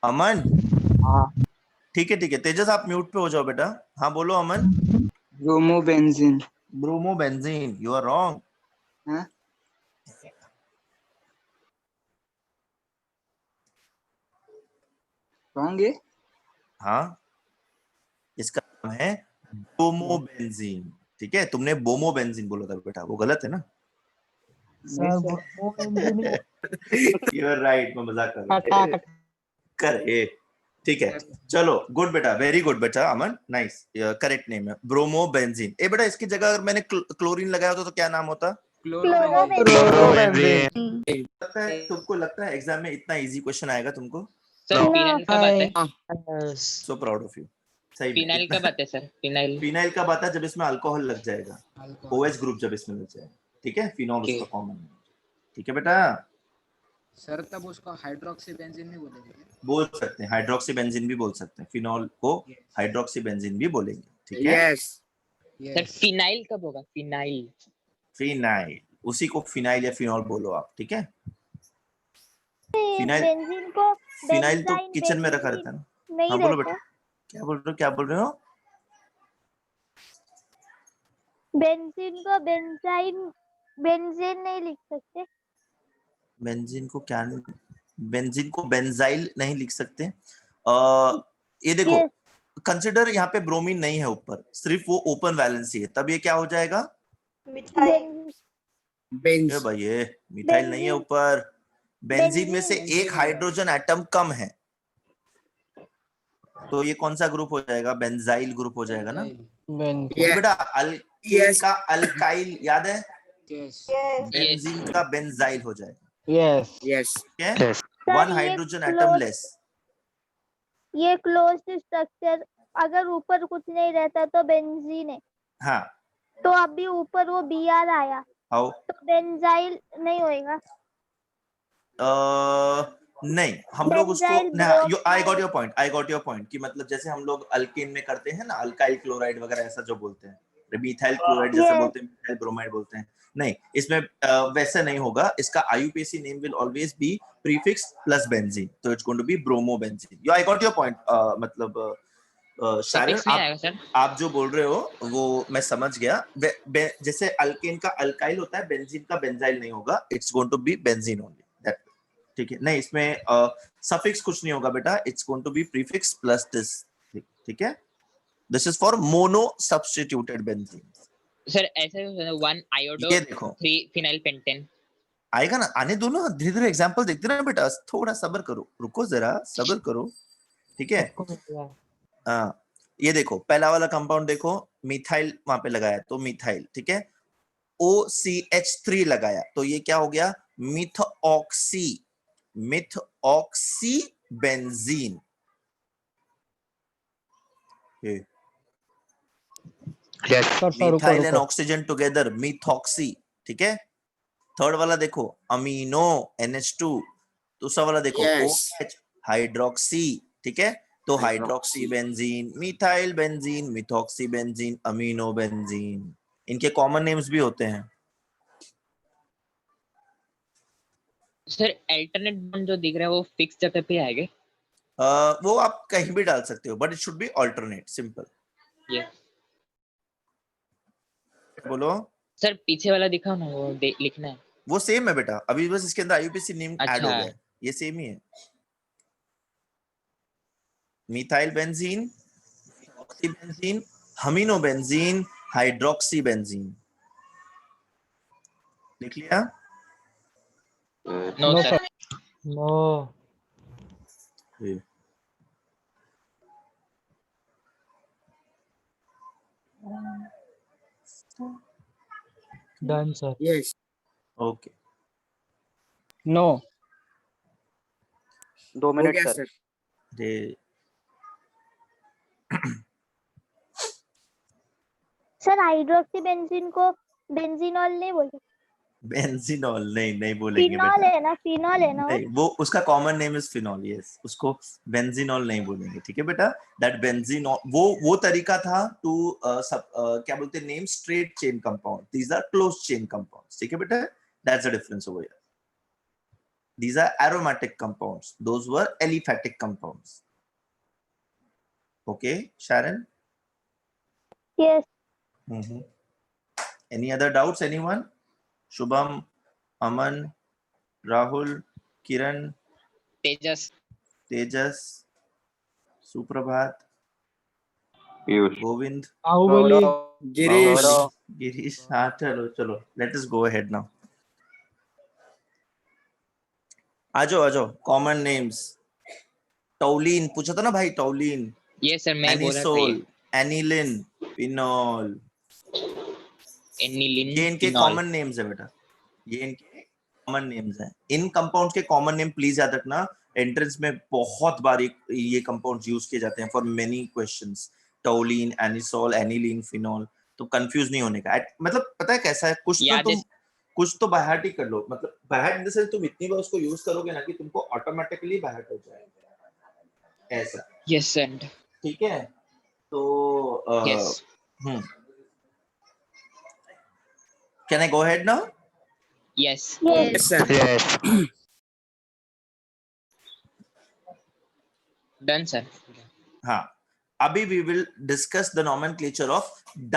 B: अमन?
J: हाँ।
B: ठीक है तेजस, आप म्यूट पे हो जाओ बेटा। हाँ बोलो Aman.
J: Bromo benzene.
B: Bromo benzene, you are wrong.
J: हाँ? रॉन्ग है?
B: हाँ, इसका नाम है ब्रोमो बेंजीन। ठीक है, तुमने बोमो बेंजीन बोला था बेटा, वो गलत है ना? यू आर राइट, मैं मजाक कर रहा हूँ। करे, ठीक है। चलो गुड बेटा, वेरी गुड बेटा अमन, नाइस, करेक्ट नेम है ब्रोमो बेंजीन। ए बेटा, इसकी जगह अगर मैंने क्लोरीन लगाया होता तो क्या नाम होता? लगता है तुमको, लगता है एग्जाम में इतना इजी क्वेश्चन आएगा तुमको?
A: सर फिनाइल कब आता है?
B: So proud of you. सही में
A: फिनाइल कब आता है सर? फिनाइल
B: फिनाइल कब आता है? जब इसमें अल्कोहल लग जाएगा, OH ग्रुप जब इसमें लग जाएगा। ठीक है, फिनॉल उसका कॉमन है। ठीक है बेटा,
C: सर तब उसको हाइड्रोक्सी बेंजीन नहीं बोलेंगे?
B: बोल सकते हैं, हाइड्रोक्सी बेंजीन भी बोल सकते हैं, फिनॉल को हाइड्रोक्सी बेंजीन भी बोलेंगे। ठीक है,
D: यस
A: सर फिनाइल कब होगा? फिनाइल
B: फिनाइल, उसी को फिनाइल या फिनॉल बोलो आप। ठीक है, फिनाइल,
E: बेंजीन को
B: फिनाइल तो
E: बेंजाइन
B: किचन में रखा रहता है ना।
E: नहीं
B: हाँ बोलो
E: रहता।
B: बेटा, क्या बोल रहे हो?
E: बेंजीन को बेंजीन नहीं लिख सकते।
B: बेंजीन को क्या, बेंजीन को बेंजाइल नहीं लिख सकते। ये देखो, कंसिडर यहाँ पे ब्रोमीन नहीं है ऊपर, सिर्फ वो ओपन वैलेंसी है, तब ये क्या हो जाएगा?
D: बेंज।
B: भाई ये मिथाइल नहीं है ऊपर। बेंजीन में से एक हाइड्रोजन एटम कम है, तो ये कौन सा ग्रुप हो जाएगा? बेंजाइल ग्रुप हो जाएगा ना। बेटा अल्केन का अल्काइल याद है? बेंजीन का बेंजाइल हो जाएगा।
F: Yes
D: yes
B: yes, one hydrogen atom less.
E: ये क्लोज्ड स्ट्रक्चर, अगर ऊपर कुछ नहीं रहता तो बेंजीन है।
B: हाँ,
E: तो अभी ऊपर वो Br आया,
B: आओ।
E: तो बेंजाइल नहीं होएगा।
B: नहीं, हम लोग उसको, आई गॉट योर पॉइंट कि मतलब जैसे हम लोग अल्केन में करते हैं ना, अल्काइल क्लोराइड वगैरह ऐसा जो बोलते हैं, मिथाइल क्लोराइड जैसे बोलते हैं, मिथाइल ब्रोमाइड बोलते हैं। नहीं, इसमें वैसा नहीं होगा। इसका IUPAC name will always be prefix plus benzene, तो it's going to be bromo benzene. I got your point. मतलब शायद आप जो बोल रहे हो वो मैं समझ गया। जैसे अल्केन का अल्काइल होता है, बेंजीन का बेंजाइल नहीं होगा, it's going to be benzene only. ठीक है, नहीं इसमें सफिक्स कुछ नहीं होगा बेटा, it's going to be prefix plus this. ठीक है, this is for mono substituted benzene.
A: Sir ऐसे 1 आयोडो 3 फिनाइल पेंटेन
B: आएगा ना, आने दो ना, धीरे धीरे एग्जांपल देखते ना बेटा, थोड़ा सब्र करो, रुको जरा, सब्र करो। ठीक है, ये देखो पहला वाला कंपाउंड देखो, मिथाइल वहां पे लगाया तो मिथाइल। ठीक है, OCH3 लगाया तो ये क्या हो गया? Methoxy benzene. Methyl and oxygen together, methoxy. ठीक है, थर्ड वाला देखो, अमीनो NH2। दूसरा वाला देखो OH, हाइड्रोक्सी। ठीक है, तो hydroxy benzene, methyl benzene, methoxy benzene, amino benzene. इनके कॉमन नेम्स भी होते हैं।
A: सर अल्टरनेट बॉन्ड जो दिख रहा है वो फिक्स जगह पे आएगा?
B: वो आप कहीं भी डाल सकते हो, but it should be alternate, simple. बोलो
A: सर, पीछे वाला दिखाओ ना, वो लिखना है।
B: वो सेम है बेटा, अभी बस इसके अंदर आईयूपीएसी नेम ऐड हो गया है, ये सेम ही है। Methyl benzene, oxy benzene, amino benzene, hydroxy benzene. लिख लिया?
A: नो
F: No,
A: सर.
F: No.
B: ये।
F: Done, sir.
D: Yes.
B: Okay,
F: No.
H: 2
D: हो
H: मिनट
D: गया
H: सर.
D: सर.
B: ये
E: सर हाइड्रोक्सी बेंजीन को बेंजीनॉल नहीं बोलते,
B: बेंजीनॉल नहीं बोलेंगे
E: फिनॉल
B: बेटा.
E: है ना, फिनॉल है ना वो.
B: नहीं, वो उसका common name is phenol. Yes, उसको बेंजीनॉल नहीं बोलेंगे. ठीक है बेटा. दैट बेंजीनॉल वो तरीका था टू क्या बोलते हैं, name straight chain compound. These are close chain compounds. ठीक है बेटा. That's the difference over here. These are aromatic compounds. Those were aliphatic compounds. Okay, Sharon?
E: Yes.
B: Any other doubts, anyone? Shubham, Aman, Rahul, Kiran,
A: Tejas.
B: Suprabhat,
G: Piyush.
B: Govind,
F: Bahubali.
D: Girish.
B: Girish. हाँ, चलो. Let us go ahead now. आ जाओ. Common names. टोलिन पूछा था ना भाई. टोलिन,
A: Yes sir, मैं बोल रहा था
B: एनिसोल,
A: ये.
B: Aniline, phenol.
A: Aniline.
B: ये इनके
A: Phenol.
B: कॉमन नेम्स है बेटा. ये इनके कॉमन नेम्स हैं. इन कंपाउंड्स के कॉमन नेम प्लीज याद रखना. एंट्रेंस में बहुत बार ये कंपाउंड्स यूज किए जाते हैं for many questions. Toluene, anisole, aniline, phenol. तो कंफ्यूज नहीं होने का. मतलब पता है कैसा है, कुछ तो बाय हार्ट ही कर लो. मतलब by heart in the sense तुम इतनी बार उसको यूज करोगे ना कि तुमको ऑटोमेटिकली बाय हार्ट हो जाएगा ऐसा.
A: Yes sir.
B: ठीक है. तो
A: Yes.
B: Can I go ahead now?
A: Yes.
D: Yes sir.
H: Yes.
A: Done sir.
B: हाँ. अभी we will discuss the nomenclature of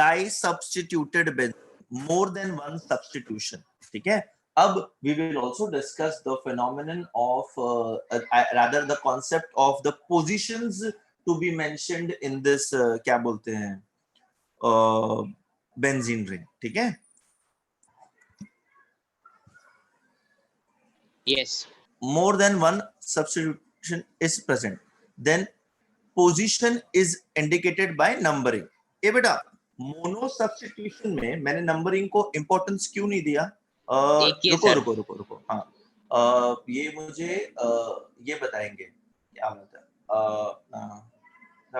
B: disubstituted benzene. More than one substitution. ठीक है. अब we will also discuss the phenomenon of rather the concept of the positions to be mentioned in this क्या बोलते हैं benzene ring. ठीक है.
A: Yes.
B: More than one substitution is present, then position is indicated by numbering. ए बेटा, मोनो सब्स्टिट्यूशन में मैंने नंबरिंग को इंपॉर्टेंस क्यों नहीं दिया? रुको. हाँ, ये मुझे ये बताएंगे क्या होता है.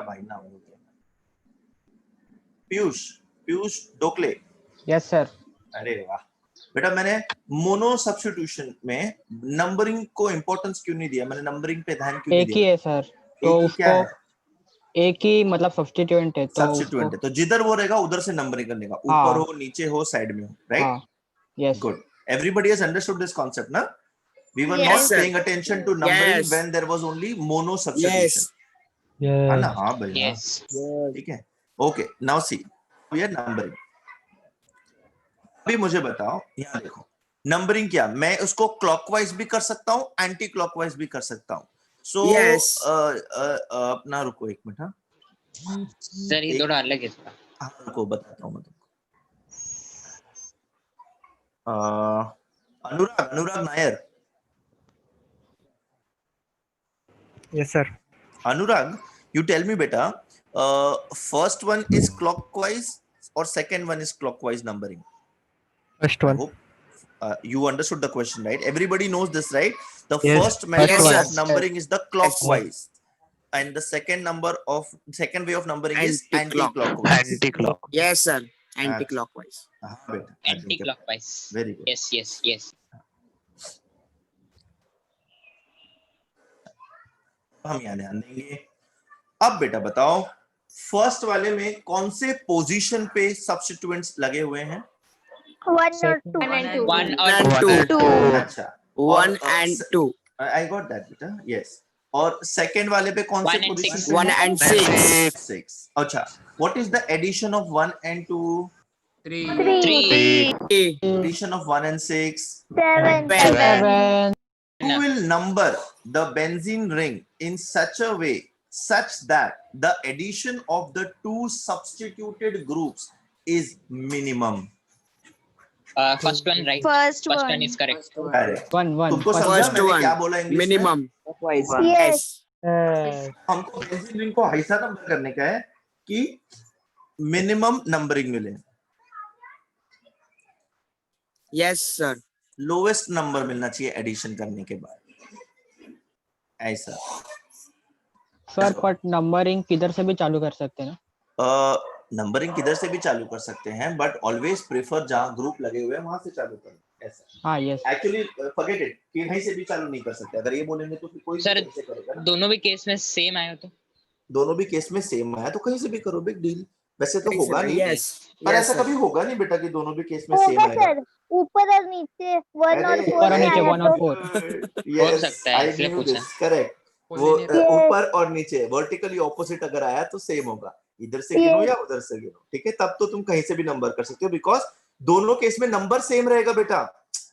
B: भाई नाम हो गया. पीयूष डोकले.
F: Yes sir.
B: अरे वाह बेटा. मैंने मोनो सब्स्टिट्यूशन में नंबरिंग को इंपॉर्टेंस क्यों नहीं दिया? मैंने नंबरिंग पे ध्यान क्यों नहीं
F: एक
B: दिया?
F: ही है सर. तो
B: क्या है?
F: उसको एक ही मतलब सब्स्टिट्यूएंट है तो
B: सब्स्टिट्यूएंट है, तो जिधर वो रहेगा उधर से नंबरिंग करने का. ऊपर हो, नीचे हो, साइड में हो. Right.
F: Yes.
B: Good. Everybody has understood this concept, na? We were
E: Yes,
B: not
D: sir.
B: paying attention to numbering
D: Yes.
B: when there was only mono substitution.
D: Yes.
B: है ना? हाँ भाई.
A: Yes.
B: ठीक है. Okay. Now see, we are numbering. अभी मुझे बताओ, यहाँ देखो. नंबरिंग क्या? मैं उसको क्लॉकवाइज भी कर सकता हूँ, एंटी क्लॉकवाइज भी कर सकता हूँ. So अपना रुको एक मिनट. हाँ
A: सर ये थोड़ा अलग है इसका.
B: हाँ रुको, बताता हूँ मैं तुमको. अनुराग Nair.
H: Yes sir.
B: Anurag, you tell me beta, first one is clockwise or second one is clockwise numbering?
H: First
B: I
H: one.
B: hope you understood the question, right? Everybody knows this, right? The
H: Yes,
B: first method
D: yes,
B: of numbering is the clockwise, and the second way of numbering is anti-clockwise.
H: Anti-clock.
D: Yes sir. Anti-clockwise.
B: हाँ बेटा.
A: Anti-clockwise.
B: Very good.
A: Yes.
B: हम यहाँ ध्यान देंगे. अब बेटा बताओ, फर्स्ट वाले में कौन से पोजीशन पे सब्स्टिट्यूएंट्स लगे हुए हैं?
E: 1 or 2.
I: 1 and 2.
A: 1
D: And
A: or
D: 2.
A: 2.
B: अच्छा.
D: 1 and 2.
B: I got that बेटा. Yes. और सेकंड वाले पे कौन से
A: 1 and
B: पोजीशन
A: 6.
B: पे?
D: 1 and 6.
B: 6. अच्छा. What is the addition of 1 and 2?
C: 3.
A: 3.
B: Addition of 1 and 6.
E: 7.
F: 7.
B: You will number the benzene ring in such a way such that the addition of the two substituted groups is minimum.
A: First one right.
I: First
A: First one
I: one.
A: is correct.
B: अरे
F: one
B: तुमको समझा
D: First
B: मैंने
D: one.
B: क्या बोला इंग्लिश में?
D: Minimum.
J: clockwise.
E: Yes.
D: S.
B: हमको बेंजीन रिंग को ऐसा नंबर करने का है कि मिनिमम नंबरिंग मिले,
D: Yes, sir.
B: लोवेस्ट नंबर मिलना चाहिए एडिशन करने के बाद, ऐसा।
F: सर बट नंबरिंग किधर से भी चालू कर सकते हैं ना?
B: नंबरिंग किधर से भी चालू कर सकते हैं, बट ऑलवेज प्रेफर जहां ग्रुप लगे हुए हैं वहां से चालू करें, ऐसा।
F: हाँ यस
B: एक्चुअली फॉरगेट इट कि कहीं से भी चालू नहीं कर सकते, अगर ये बोलेंगे तो फिर कोई
A: सर,
B: कैसे करेगा ना?
A: दोनों भी केस में सेम आया तो
B: दोनों भी केस में सेम आया तो कहीं से भी करो, बिग डील। वैसे तो होगा नहीं,
D: Yes.
B: पर
D: Yes,
B: ऐसा
D: sir.
B: कभी होगा नहीं बेटा कि दोनों भी केस में सेम
E: होगा
B: आएगा।
E: सर, ऊपर और नीचे 1 और
B: अरे,
E: 4
F: ऊपर और
E: में
F: नीचे
E: आया
F: 1 और
E: तो
F: 4
B: यस,
A: सकता है,
B: आई
A: इसलिए
B: न्यू
A: पूछा।
B: This, correct. वो
C: Positive.
B: ऊपर और नीचे वर्टिकली ऑपोजिट अगर आया तो सेम होगा, इधर से गिनो या उधर से गिनो, ठीक है? तब तो तुम कहीं से भी नंबर कर सकते हो, बिकॉज दोनों केस में नंबर सेम रहेगा बेटा,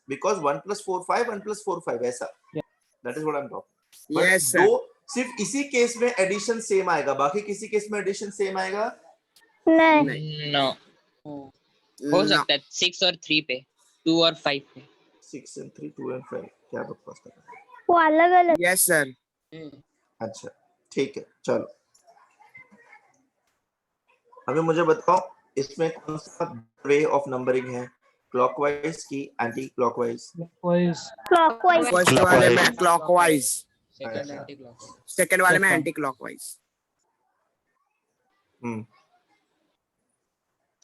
B: बिकॉज 1 + 4 5 1 + 4 5 ऐसा, that is what I am talking. But
D: Yes, sir.
B: दो सिर्फ इसी केस में एडिशन सेम आएगा, बाकी किसी केस में एडिशन सेम आएगा
E: नहीं।
A: नो, हो
D: No.
A: सकता है 6 और 3 पे, 2 और 5 पे।
B: 6 and 3 2 and 5 क्या बकवास कर रहे हैं?
E: वो अलग अलग
D: Yes, sir.
B: अच्छा ठीक है, चलो अभी मुझे बताओ इसमें कौन सा वे ऑफ नंबरिंग है, क्लॉकवाइज की एंटी क्लॉकवाइज?
E: क्लॉकवाइज।
D: First वाले में clockwise.
C: Second
B: अच्छा।
C: anti-clockwise.
D: Second वाले में
F: Second.
D: anti-clockwise.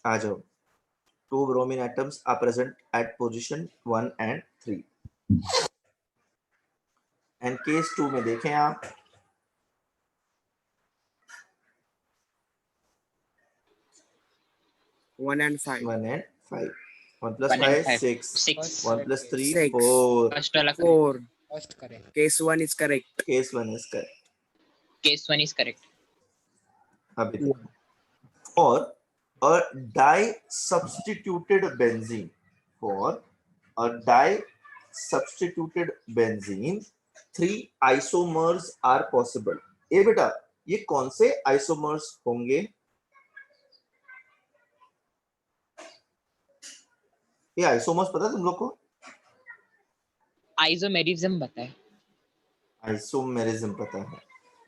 B: आ जाओ। 2 bromine atoms are present at position 1 and 3 and case 2 में देखें आप,
D: One and five.
B: 1 and 5, 1 plus
A: 1 and
B: 5
A: 5,
B: 6,
A: 6.
B: 1 plus 3
D: 6.
B: 4,
A: first वाला
D: Four.
C: First correct.
D: Case 1 is correct.
B: case 1 is correct।
A: Case 1 is correct.
B: अभी देखो, और a di substituted benzene, for a di substituted benzene 3 isomers are possible। ए बेटा ये कौन से आइसोमर्स होंगे? ये आइसोमर्स पता है तुम लोग को?
A: आइसोमेरिज्म बताए।
B: आइसोमेरिज्म पता है,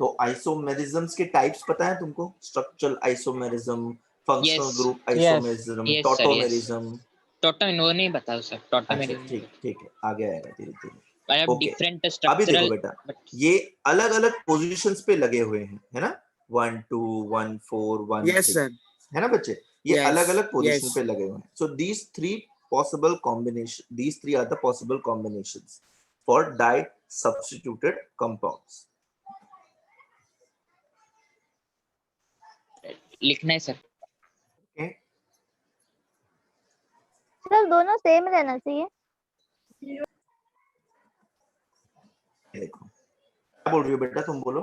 B: तो आइसोमेरिज्म्स के टाइप्स पता है तुमको? Structural isomerism, functional
A: Yes.
B: Group
F: Yes.
B: Isomerism,
A: Yes, sir,
B: tautomerism.
A: टोटो वो नहीं बताओ सर, टोटो
B: अच्छा
A: मेरी
B: ठीक है, आगे आएगा धीरे धीरे।
A: मतलब
B: Okay.
A: डिफरेंट
B: अभी
A: स्ट्रक्चरल।
B: देखो बेटा, ये अलग अलग पोजीशंस पे लगे हुए हैं, है ना? 1 2 1 4 1
D: Yes,
B: 3,
D: sir.
B: है ना बच्चे? ये
D: Yes,
B: अलग अलग पोजीशन
D: yes.
B: पे लगे हुए हैं। सो these three are the possible combinations for di substituted compounds।
A: लिखना है सर।
B: Okay?
E: सर दोनों सेम रहना चाहिए।
B: देखो क्या बोल रही हो बेटा, तुम बोलो।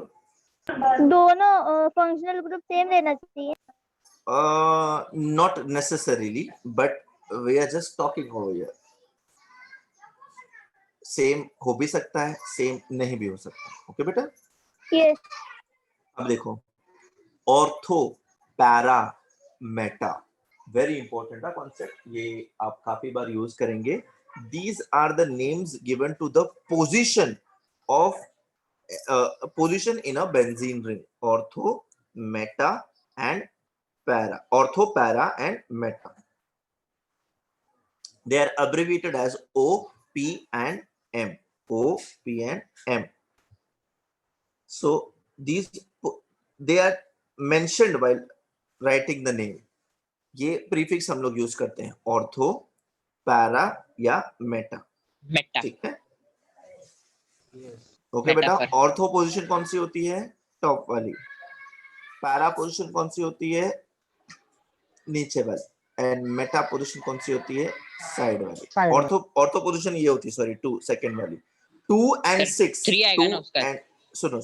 E: दोनों फंक्शनल ग्रुप सेम रहना चाहिए।
B: Not necessarily, but we are just talking over here। Same हो भी सकता है, सेम नहीं भी हो सकता। ओके बेटा,
E: यस।
B: अब देखो, ortho, para, Meta, very important है कॉन्सेप्ट, ये आप काफी बार यूज करेंगे। These are the names given to the position of position in a benzene ring। Ortho, meta and para। Ortho, para and meta, they are abbreviated as O, P and M। O, P and M। So these they are mentioned while writing the name। ये प्रीफिक्स हम लोग यूज करते हैं, ऑर्थो, पैरा या मेटा,
A: मेटा।
B: ठीक है?
C: Yes.
B: ओके बेटा,
A: मेटाफर।
B: ऑर्थो पोजीशन कौन सी होती है? टॉप वाली। पैरा पोजीशन कौन सी होती है? नीचे वाली। एंड मेटा पोजीशन कौन सी होती है? साइड वाली।
F: Side
B: ऑर्थो पोजीशन ये होती है, सॉरी 2 सेकंड वाली। 2 and
A: सर,
B: 6,
A: 3 आएगा ना उसका।
B: सुनो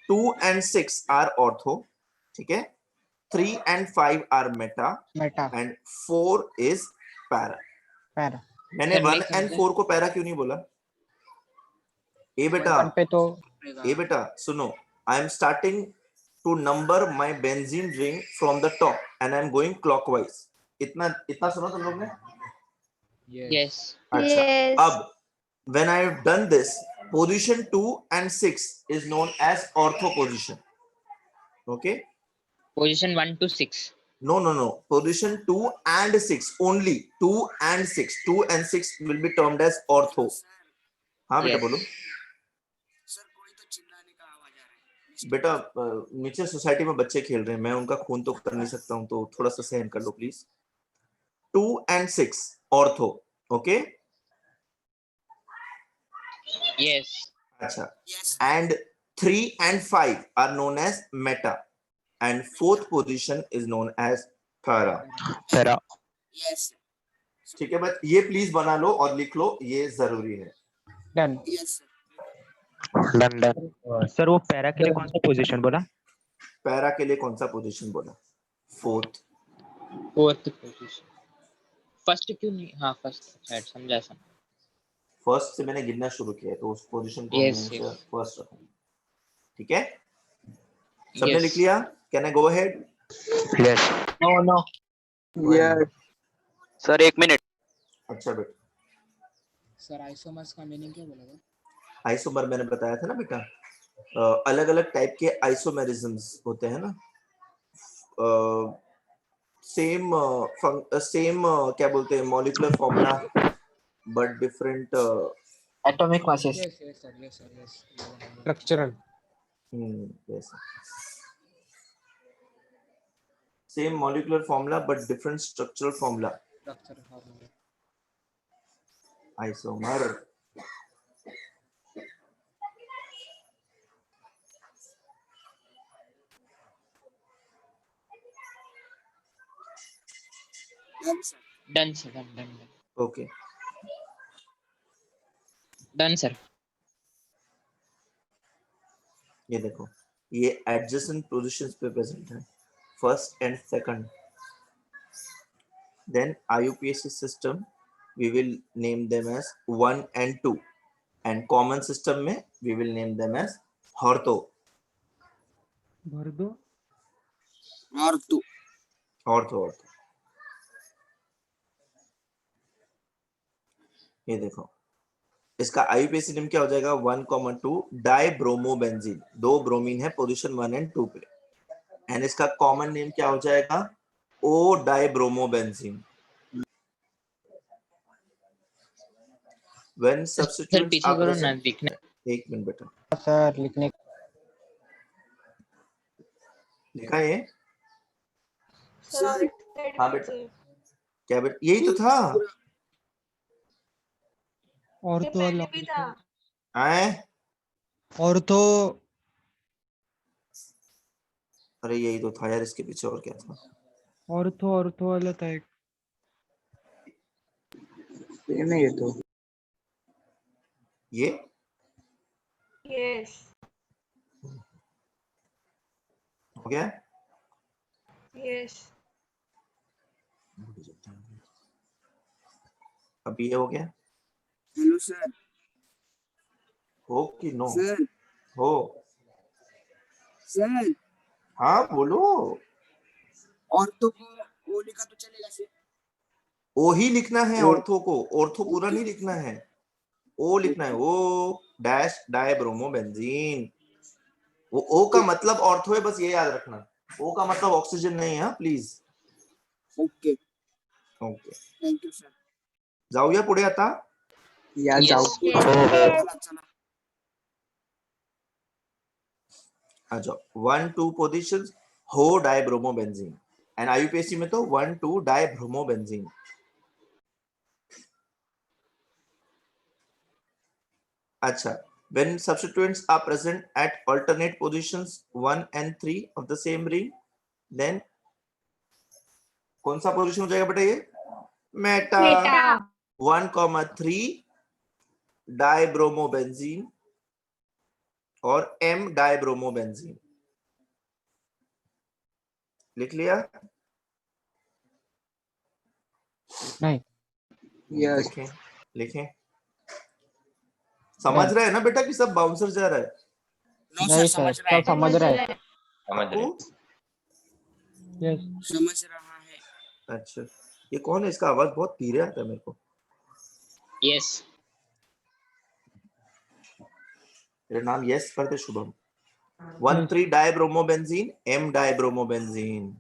B: 2 and 6 आर ऑर्थो, ठीक है? 3 and 5 are meta
F: meta
B: and 4 is para.
F: Para.
B: मैंने
A: सर,
B: 1
A: नहीं
B: and
A: समझा।
B: 4 को पैरा क्यों नहीं बोला? ए बेटा,
F: 1 पे तो
B: ए बेटा सुनो, I am starting to number my benzene ring from the top and I am going clockwise. इतना सुनो तुम लोग ने?
A: Yes.
B: अच्छा
E: Yes.
B: अब when I have done this, position 2 and 6 is known as ortho position. Okay,
A: Position 1 to 6.
B: no, position 2 and 6 only. 2 and 6, 2 and 6 will be termed as ortho. हाँ बेटा
A: Yes.
B: बोलो बेटा। नीचे सोसाइटी में बच्चे खेल रहे हैं, मैं उनका खून तो कर नहीं सकता हूँ, तो थोड़ा सा सहन कर लो please. 2 and 6 ortho. Okay,
A: Yes.
B: अच्छा, and 3 and 5 are known as meta, and fourth position is known as para.
H: Para.
B: ठीक है बस ये प्लीज बना लो और लिख लो, ये जरूरी है।
F: डन।
H: Done. सर वो पैरा के लिए कौन सा पोजीशन बोला?
B: पैरा के लिए कौन सा पोजीशन बोला? Fourth
A: position. फर्स्ट क्यों नहीं? हाँ फर्स्ट, शायद समझा।
B: फर्स्ट से मैंने गिनना शुरू किया है, तो उस पोजीशन को
A: Yes,
B: हमेशा
A: yes.
B: फर्स्ट रखूंगा। ठीक है, सबने
A: Yes.
B: लिख लिया? Can I go ahead?
H: Yes.
J: No. Yes.
G: Sir 1 minute.
B: अच्छा बेटा,
C: सर आइसोमर्स का मीनिंग क्या बोला था?
B: आइसोमर मैंने बताया था ना बेटा, अलग अलग टाइप के आइसोमेरिज्म्स होते हैं ना। सेम क्या बोलते हैं, molecular formula but different
J: Atomic masses.
C: Yes.
F: Structural.
B: yes. Same molecular formula but different structural formula.
C: Structure formula.
B: Isomer.
A: Done sir, done.
B: Okay.
A: Done sir.
B: ये देखो, ये adjacent positions पे present है, first and second. Then IUPAC system we will name them as 1 and 2, and common system में we will name them as ortho. ortho. ये देखो, इसका IUPAC नेम क्या हो जाएगा? 1,2 डाइब्रोमोबेंजीन। 2 ब्रोमीन है पोजीशन 1 and 2 पे, एंड इसका कॉमन नेम क्या हो जाएगा? O डाइब्रोमोबेंजीन। When
A: सर
B: substituents
A: पीछे
B: are
A: करो ना,
B: present,
A: दिखने।
B: एक मिनट बेटा,
F: सर लिखने।
B: लिखा है? हाँ बेटा, क्या बेटा, यही तो था।
F: ऑर्थो
B: आए,
F: ऑर्थो।
B: अरे यही तो था यार, इसके पीछे और क्या था?
F: ऑर्थो वाला था एक।
J: ये तो
B: ये
I: Yes.
B: हो गया?
I: Yes.
B: अब ये हो गया?
J: Hello sir.
B: हो कि नो?
J: सर
B: हो।
J: सर
B: हाँ बोलो।
J: ऑर्थो को ओ लिखा तो चलेगा सर?
B: ओ ही लिखना है ऑर्थो को, ऑर्थो पूरा नहीं लिखना है, ओ लिखना है। O dash dibromobenzene. वो ओ का मतलब ऑर्थो है, बस ये याद रखना। ओ का मतलब ऑक्सीजन नहीं है, please.
J: Okay
B: okay,
J: thank you sir.
B: जाऊया पुढे आता?
J: या
A: Yes.
J: जाऊ।
E: Yes.
B: आ जाओ। 1 2 पोजीशंस हो डाइब्रोमोबेंजीन, एंड आईयूपीएसी में तो 1 2 डाइब्रोमोबेंजीन। अच्छा, when substituents are present at alternate positions 1 and 3 of the same ring, then कौन सा पोजीशन हो जाएगा बेटा? ये मेटा। 1,3 डाइब्रोमोबेंजीन और M डाइब्रोमोबेंजीन। लिख लिया?
F: नहीं।
J: यस
B: लिखें। समझ रहे हैं ना बेटा कि सब बाउंसर जा रहा है?
F: नहीं सर, सब समझ रहा है।
G: समझ रहे।
F: यस।
J: समझ रहा है।
B: अच्छा, ये कौन है? इसका आवाज बहुत धीरे आता है मेरे को।
A: Yes.
B: मेरा नाम यस करते Shubham. 1,3 डाइब्रोमोबेंजीन, M डाइब्रोमोबेंजीन।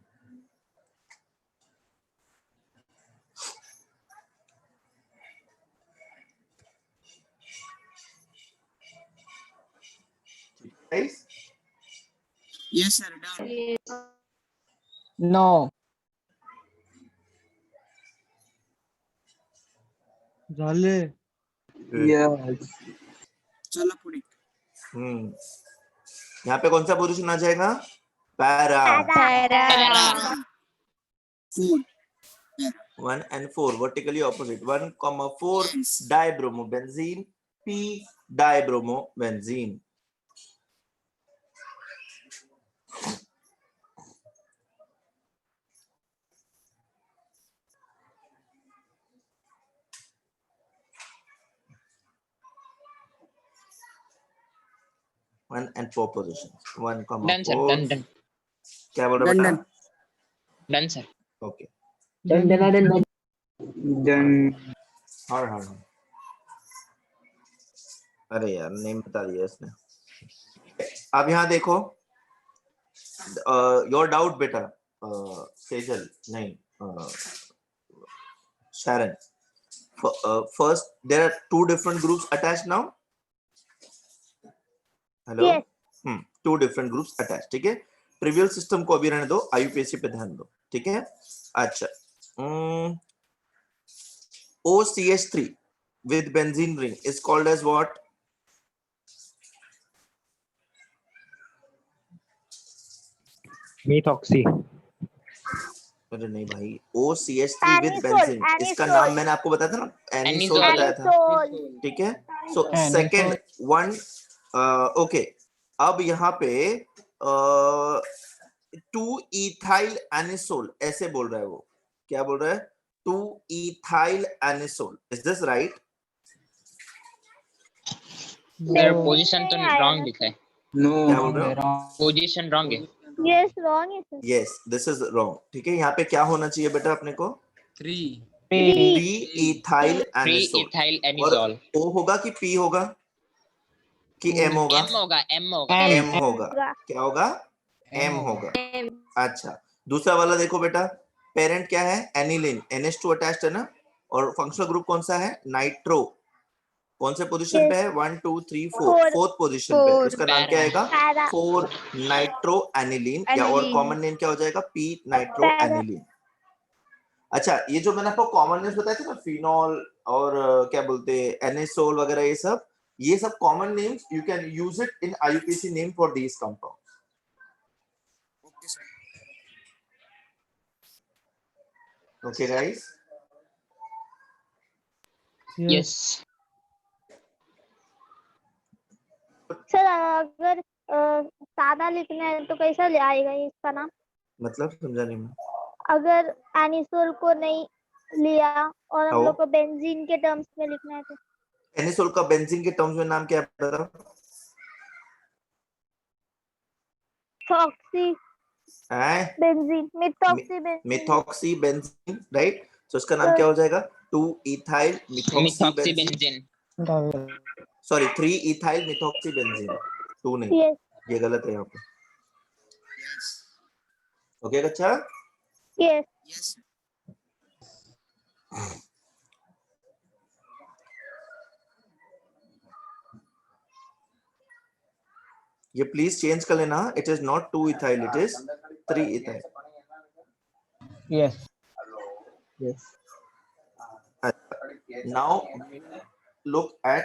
B: Guys,
J: Yes, sir. Done.
I: Yes.
F: No.
K: झाले
J: Yes. चलो पुढे.
B: यहाँ पे कौन सा पोजीशन आ जाएगा? Para.
I: Para.
J: 4.
B: 1 and 4 vertically opposite. 1,4
J: Yes.
B: dibromobenzene, P dibromobenzene. One and 4 positions. 1,4.
A: Done sir. Done.
B: क्या बोल रहा
D: Done,
B: बेटा?
D: done.
A: Done sir.
B: Okay.
J: Done.
B: हाँ। अरे यार नेम बता दिया इसने। अब यहाँ देखो, योर डाउट बेटा, सेजल नहीं, Sharon. First, there are 2 different groups attached now. Hello.
E: Yes.
B: 2 different groups attached. ठीक है, ट्रिवियल सिस्टम को अभी रहने दो, आईयूपीएसी पे ध्यान दो। ठीक है, अच्छा, OCH3 with benzene ring is called as what?
H: methoxy.
B: अरे नहीं भाई, OCH3 with benzene, इसका
E: anisole.
B: नाम मैंने आपको बताया था ना, एनिसोल
A: Anisole.
B: बताया था।
E: Anisole.
B: ठीक है, सो
F: Anisole.
B: सेकेंड वन, ओके, अब यहाँ पे 2 ethyl anisole ऐसे बोल रहा है वो, क्या बोल रहा है? 2 ethyl anisole, is this right?
A: Sir position तो wrong लिखा है।
J: No.
B: क्या बोल रहे हो?
A: Position wrong है।
E: Yes, wrong is it?
B: Yes, this is wrong. ठीक है, यहाँ पे क्या होना चाहिए बेटा अपने को?
C: 3.
B: 3 ethyl
A: 3
B: anisole।
A: ethyl
B: और
A: anisole।
B: O होगा कि P होगा कि M होगा?
A: M होगा।
B: M होगा। क्या होगा? M होगा। अच्छा, दूसरा वाला देखो बेटा, पेरेंट क्या है? एनिलीन, NH2 अटैच्ड है ना, और फंक्शनल ग्रुप कौन सा है? नाइट्रो। कौन से पोजीशन पे है? 1 2 3 4, फोर्थ पोजीशन पे। उसका नाम क्या आएगा?
E: Para.
B: 4 नाइट्रो एनिलीन, या और कॉमन नेम क्या हो जाएगा? P nitro aniline. अच्छा, ये जो मैंने आपको कॉमन नेम्स बताए थे ना, फिनॉल और क्या बोलते हैं, एनिसोल वगैरह, ये सब common names, you can use it in IUPAC name for these compound.
J: Okay, sir.
B: Okay guys,
A: Yes.
E: Sir अगर सादा लिखना है तो कैसा ले आएगा ये इसका नाम?
B: मतलब समझा नहीं मैं।
E: अगर एनिसोल को नहीं लिया और हम
B: आओ।
E: लोग को बेंजीन के टर्म्स में लिखना है तो
B: एनिसोल का बेंजीन के टर्म्स में नाम क्या है बताओ?
E: थॉक्सी
B: है
E: benzene, methoxy benzene.
B: Methoxy benzene, right? तो इसका नाम क्या हो जाएगा? 2 ethyl methoxy
A: Methoxy
B: benzene,
A: benzene।
B: Sorry 3 ethyl methoxy benzene, 2 नहीं,
E: Yes.
B: ये गलत है यहाँ पे।
J: Yes.
B: ओके अच्छा,
E: Yes.
J: Yes.
B: ये प्लीज चेंज कर लेना, it is not 2 ethyl, it is 3 ethyl।
F: Yes.
B: Now look at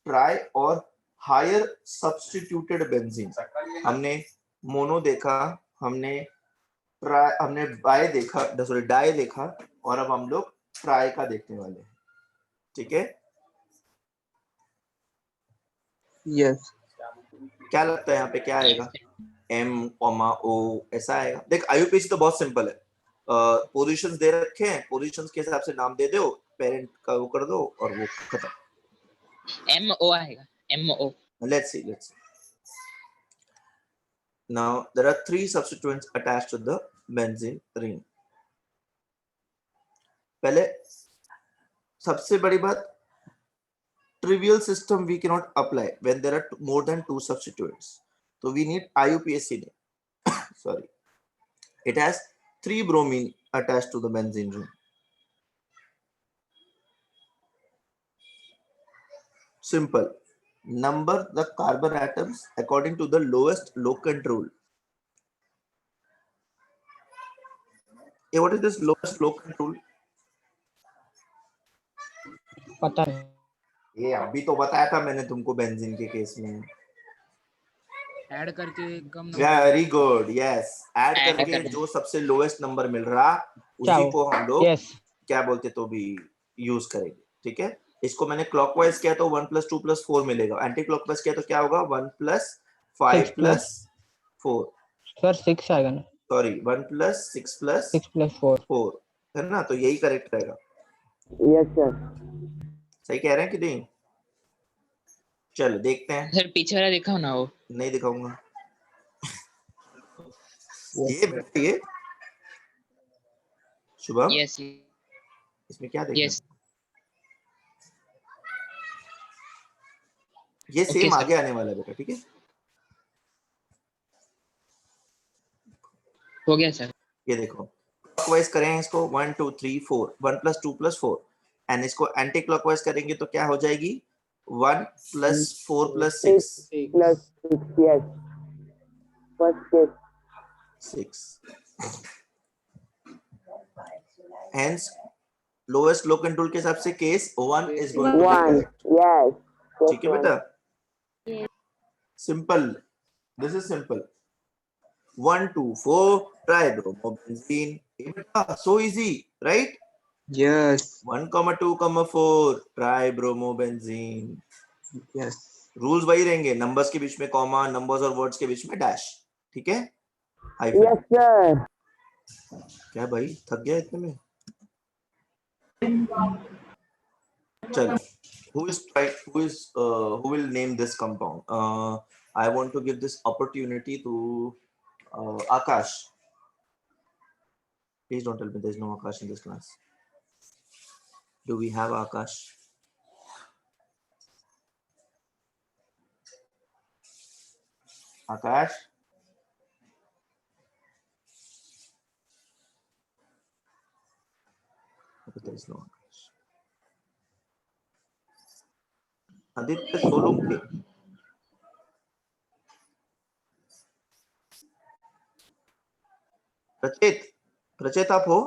B: tri or higher substituted benzene। हमने मोनो देखा, हमने ट्राई, हमने बाय देखा, सॉरी डाई देखा, और अब हम लोग ट्राई का देखने वाले हैं। ठीक है,
J: Yes.
B: क्या लगता है यहाँ पे क्या आएगा? M, O ऐसा आएगा। देख आईयूपीएसी तो बहुत सिंपल है, पोजीशंस दे रखे हैं, पोजीशंस के हिसाब से नाम दे दो, पेरेंट का वो कर दो और वो खत्म।
A: MO आएगा। MO।
B: Let's see. Now there are 3 substituents attached to the benzene ring. पहले सबसे बड़ी बात, trivial system we cannot apply when there are more than 2 substituents. So we need IUPAC name. Sorry. It has 3 bromine attached to the benzene ring. Simple. Number the carbon atoms according to the lowest locant rule. Hey, what is this lowest locant rule?
F: पता नहीं।
B: ये अभी तो बताया था मैंने तुमको बेंजीन के केस में।
C: ऐड करके कम
B: very good, yes, add
A: Add
B: करके
A: करके।
B: जो सबसे लोएस्ट नंबर मिल रहा
F: क्या
B: उसी
F: हो?
B: को हम लोग
F: यस
B: क्या बोलते तो भी यूज करेंगे। ठीक है, इसको मैंने क्लॉकवाइज किया तो 1 + 2 + 4 मिलेगा, एंटी क्लॉकवाइज किया तो क्या होगा 1 + 5 + 4,
F: सर 6 आएगा ना,
B: सॉरी 1 + 6 +
F: 6 + 4
B: 4 है ना, तो यही करेक्ट रहेगा।
J: Yes sir.
B: सही कह रहे हैं कि नहीं? चलो देखते हैं।
A: सर पीछे वाला दिखाओ ना वो।
B: नहीं दिखाऊंगा। ये शुभम,
A: यस
B: इसमें क्या देखना?
A: यस
B: ये
A: Okay,
B: सेम
A: sir.
B: आगे आने वाला है बेटा, ठीक है?
A: हो गया सर।
B: ये देखो, क्लॉकवाइज करें इसको 1 2 3 4, 1 + 2 + 4, एंड इसको एंटी क्लॉकवाइज करेंगे तो क्या हो जाएगी 1 + 4 + 6
J: plus 6 yes. First case
B: 6। Hence lowest locant rule के हिसाब से case 1 is going to be
J: 1
B: correct.
J: Yes.
B: ठीक है बेटा? Simple. This is simple. 1 2 4 tribromobenzene. So easy, right?
J: Yes
B: 1 2 4 tribromobenzene.
J: Yes
B: rules वही रहेंगे, नंबर्स के बीच में कॉमा, नंबर्स और वर्ड्स के बीच में डैश। ठीक है? हाइफन।
J: Yes sir.
B: क्या भाई थक गया इतने में? चलो, who will name this compound? I want to give this opportunity to Akash. Please don't tell me there's no Akash in this class. Do we have Akash? Akash? Okay, there is no Akash. Aditya Solanki. प्रचेत आप हो?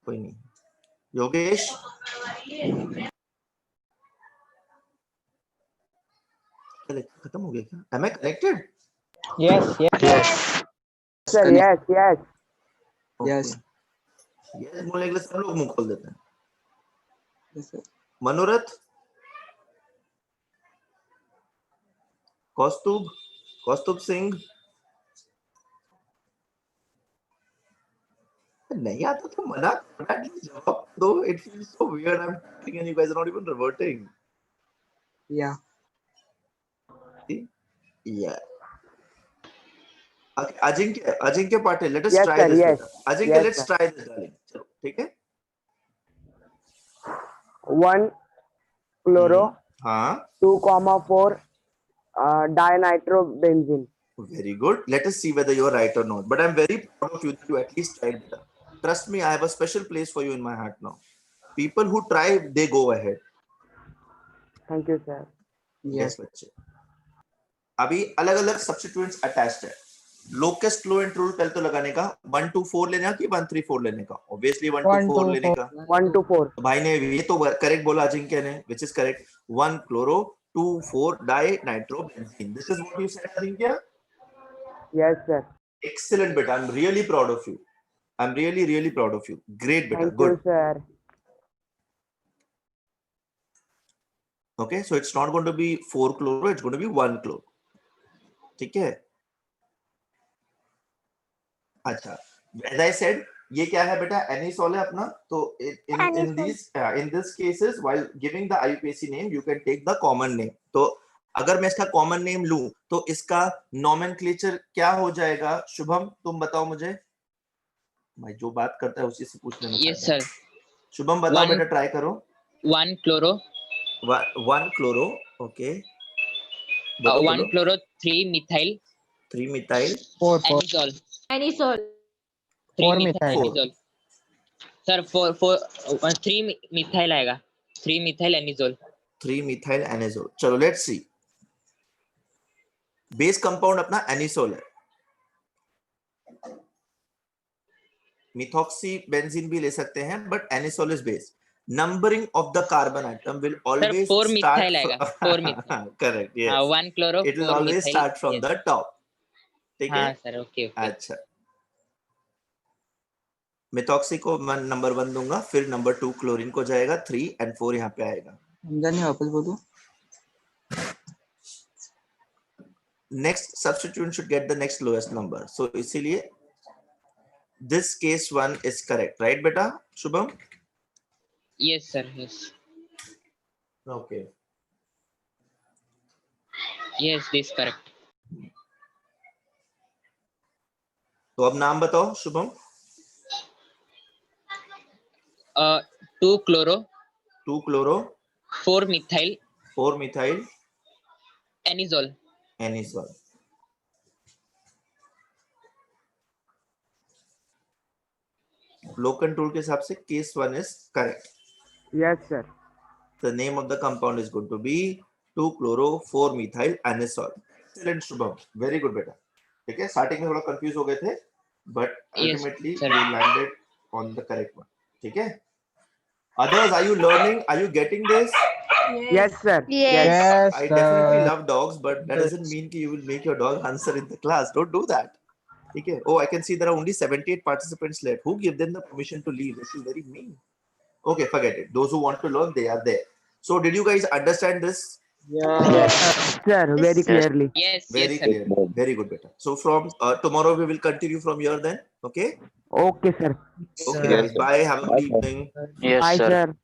B: कोई नहीं। योगेश? खत्म हो गया क्या? Am I connected?
F: Yes yes
J: sir yes yes
B: yes yes बोलने के लिए सब लोग मुंह खोल देते हैं। मनोरथ? कौस्तुभ सिंह? नहीं आता तो मना करना, जवाब दो। It feels so weird. I'm talking and you guys are not even reverting.
J: या
B: Yeah. Okay, Ajinkya Patil, let us
J: Yes,
B: try
J: sir,
B: this.
J: yes.
B: Beta. Ajinkya,
J: Yes,
B: let's
J: sir.
B: try this, darling. चलो, ठीक है?
J: 1 chloro
B: हाँ,
J: 2, 4 dinitrobenzene.
B: very good. Let us see whether you are right or not. But I'm very proud of you that you at least tried. Beta. Trust me, I have a special place for you in my heart now. People who try, they go ahead.
J: Thank you sir.
B: Yes, बच्चे। अभी अलग-अलग substituents attached है। Locust lowest rule कल तो लगाने का 1 2 4 लेने का कि 1 3 4 लेने का? Obviously 1 2 4 लेने का।
J: 1 2 4
B: तो भाई ने ये तो करेक्ट बोला अजिंक्य ने, which is correct. 1 chloro 2 4 dinitrobenzene. This is what you said, Ajinkya.
J: yes sir.
B: Excellent, beta. I'm really proud of you. I'm really proud of you. Great, beta.
J: Thank
B: Good.
J: you sir.
B: Okay, so it's not going to be 4 chloro. It's going to be 1 chloro. ठीक है? अच्छा, as I said, ये क्या है बेटा? Anisole है अपना। तो in this cases, while giving the IUPAC name, you can take the common name. तो अगर मैं इसका common name लूं, तो इसका nomenclature क्या हो जाएगा? शुभम, तुम बताओ मुझे। भाई जो बात करता है उसी से पूछने में
A: यस सर।
B: शुभम बताओ
A: One-
B: बेटा, ट्राई करो.
A: 1 chloro,
B: 1 chloro, okay.
A: 1 chloro, 3 methyl
B: 3 methyl,
F: 4
A: anisole,
I: Anisole.
A: 3
F: 4
A: methyl
F: methyl.
A: anisole. Sir 3 methyl आएगा, 3 methyl anisole.
B: 3 methyl anisole. चलो लेट्स सी. बेस कंपाउंड अपना एनिसोल है. मिथॉक्सी बेंजीन भी ले सकते हैं, but anisole is base. Numbering of the carbon atom will always
A: 4
B: start
A: methyl आएगा, 4 methyl.
B: correct, yes.
A: 1 chloro,
B: It will
A: 4
B: always
A: methyl.
B: start from
A: Yes.
B: the top. ठीक है.
A: हाँ सर, ओके ओके.
B: अच्छा, मिथॉक्सी को नंबर 1 दूंगा, फिर नंबर 2 क्लोरीन को जाएगा, 3 and 4 यहाँ पे आएगा.
C: समझा नहीं वापस बोलो.
B: Next substituent should get the next lowest number. So इसीलिए this case 1 is correct, right बेटा Shubham?
A: Yes sir, yes.
B: Okay.
A: Yes, this correct.
B: तो अब नाम बताओ Shubham.
A: 2 chloro,
B: 2 chloro,
A: 4 methyl
B: 4 methyl
A: anisole.
B: anisole. Low control के हिसाब से case 1 is correct.
D: Yes, sir.
B: The name of the compound is going to be 2 chloro 4 methyl anisole. Excellent Shubham, very good बेटा. ठीक है, स्टार्टिंग में थोड़ा कंफ्यूज हो गए थे, but ultimately
A: sir.
B: you landed on the correct one. ठीक है. Others, are you learning? Are you getting this?
D: Yes, sir.
I: Yes.
F: Yes,
B: I definitely
F: sir.
B: love dogs, but that doesn't mean that you will make your dog answer in the class. Don't do that. Okay. Oh, I can see there are only 78 participants left. Who gave them the permission to leave? This is very mean. Okay, forget it. Those who want to learn, they are there. So, did you guys understand this?
D: Yes, sir. Very clearly.
A: Yes,
B: Very
A: yes sir.
B: clear. Very good, beta. So, from tomorrow, we will continue from here then. Okay.
D: Okay, sir.
B: Okay, guys. Bye. Have a good evening.
H: Yes,
D: Bye,
H: sir.
D: sir.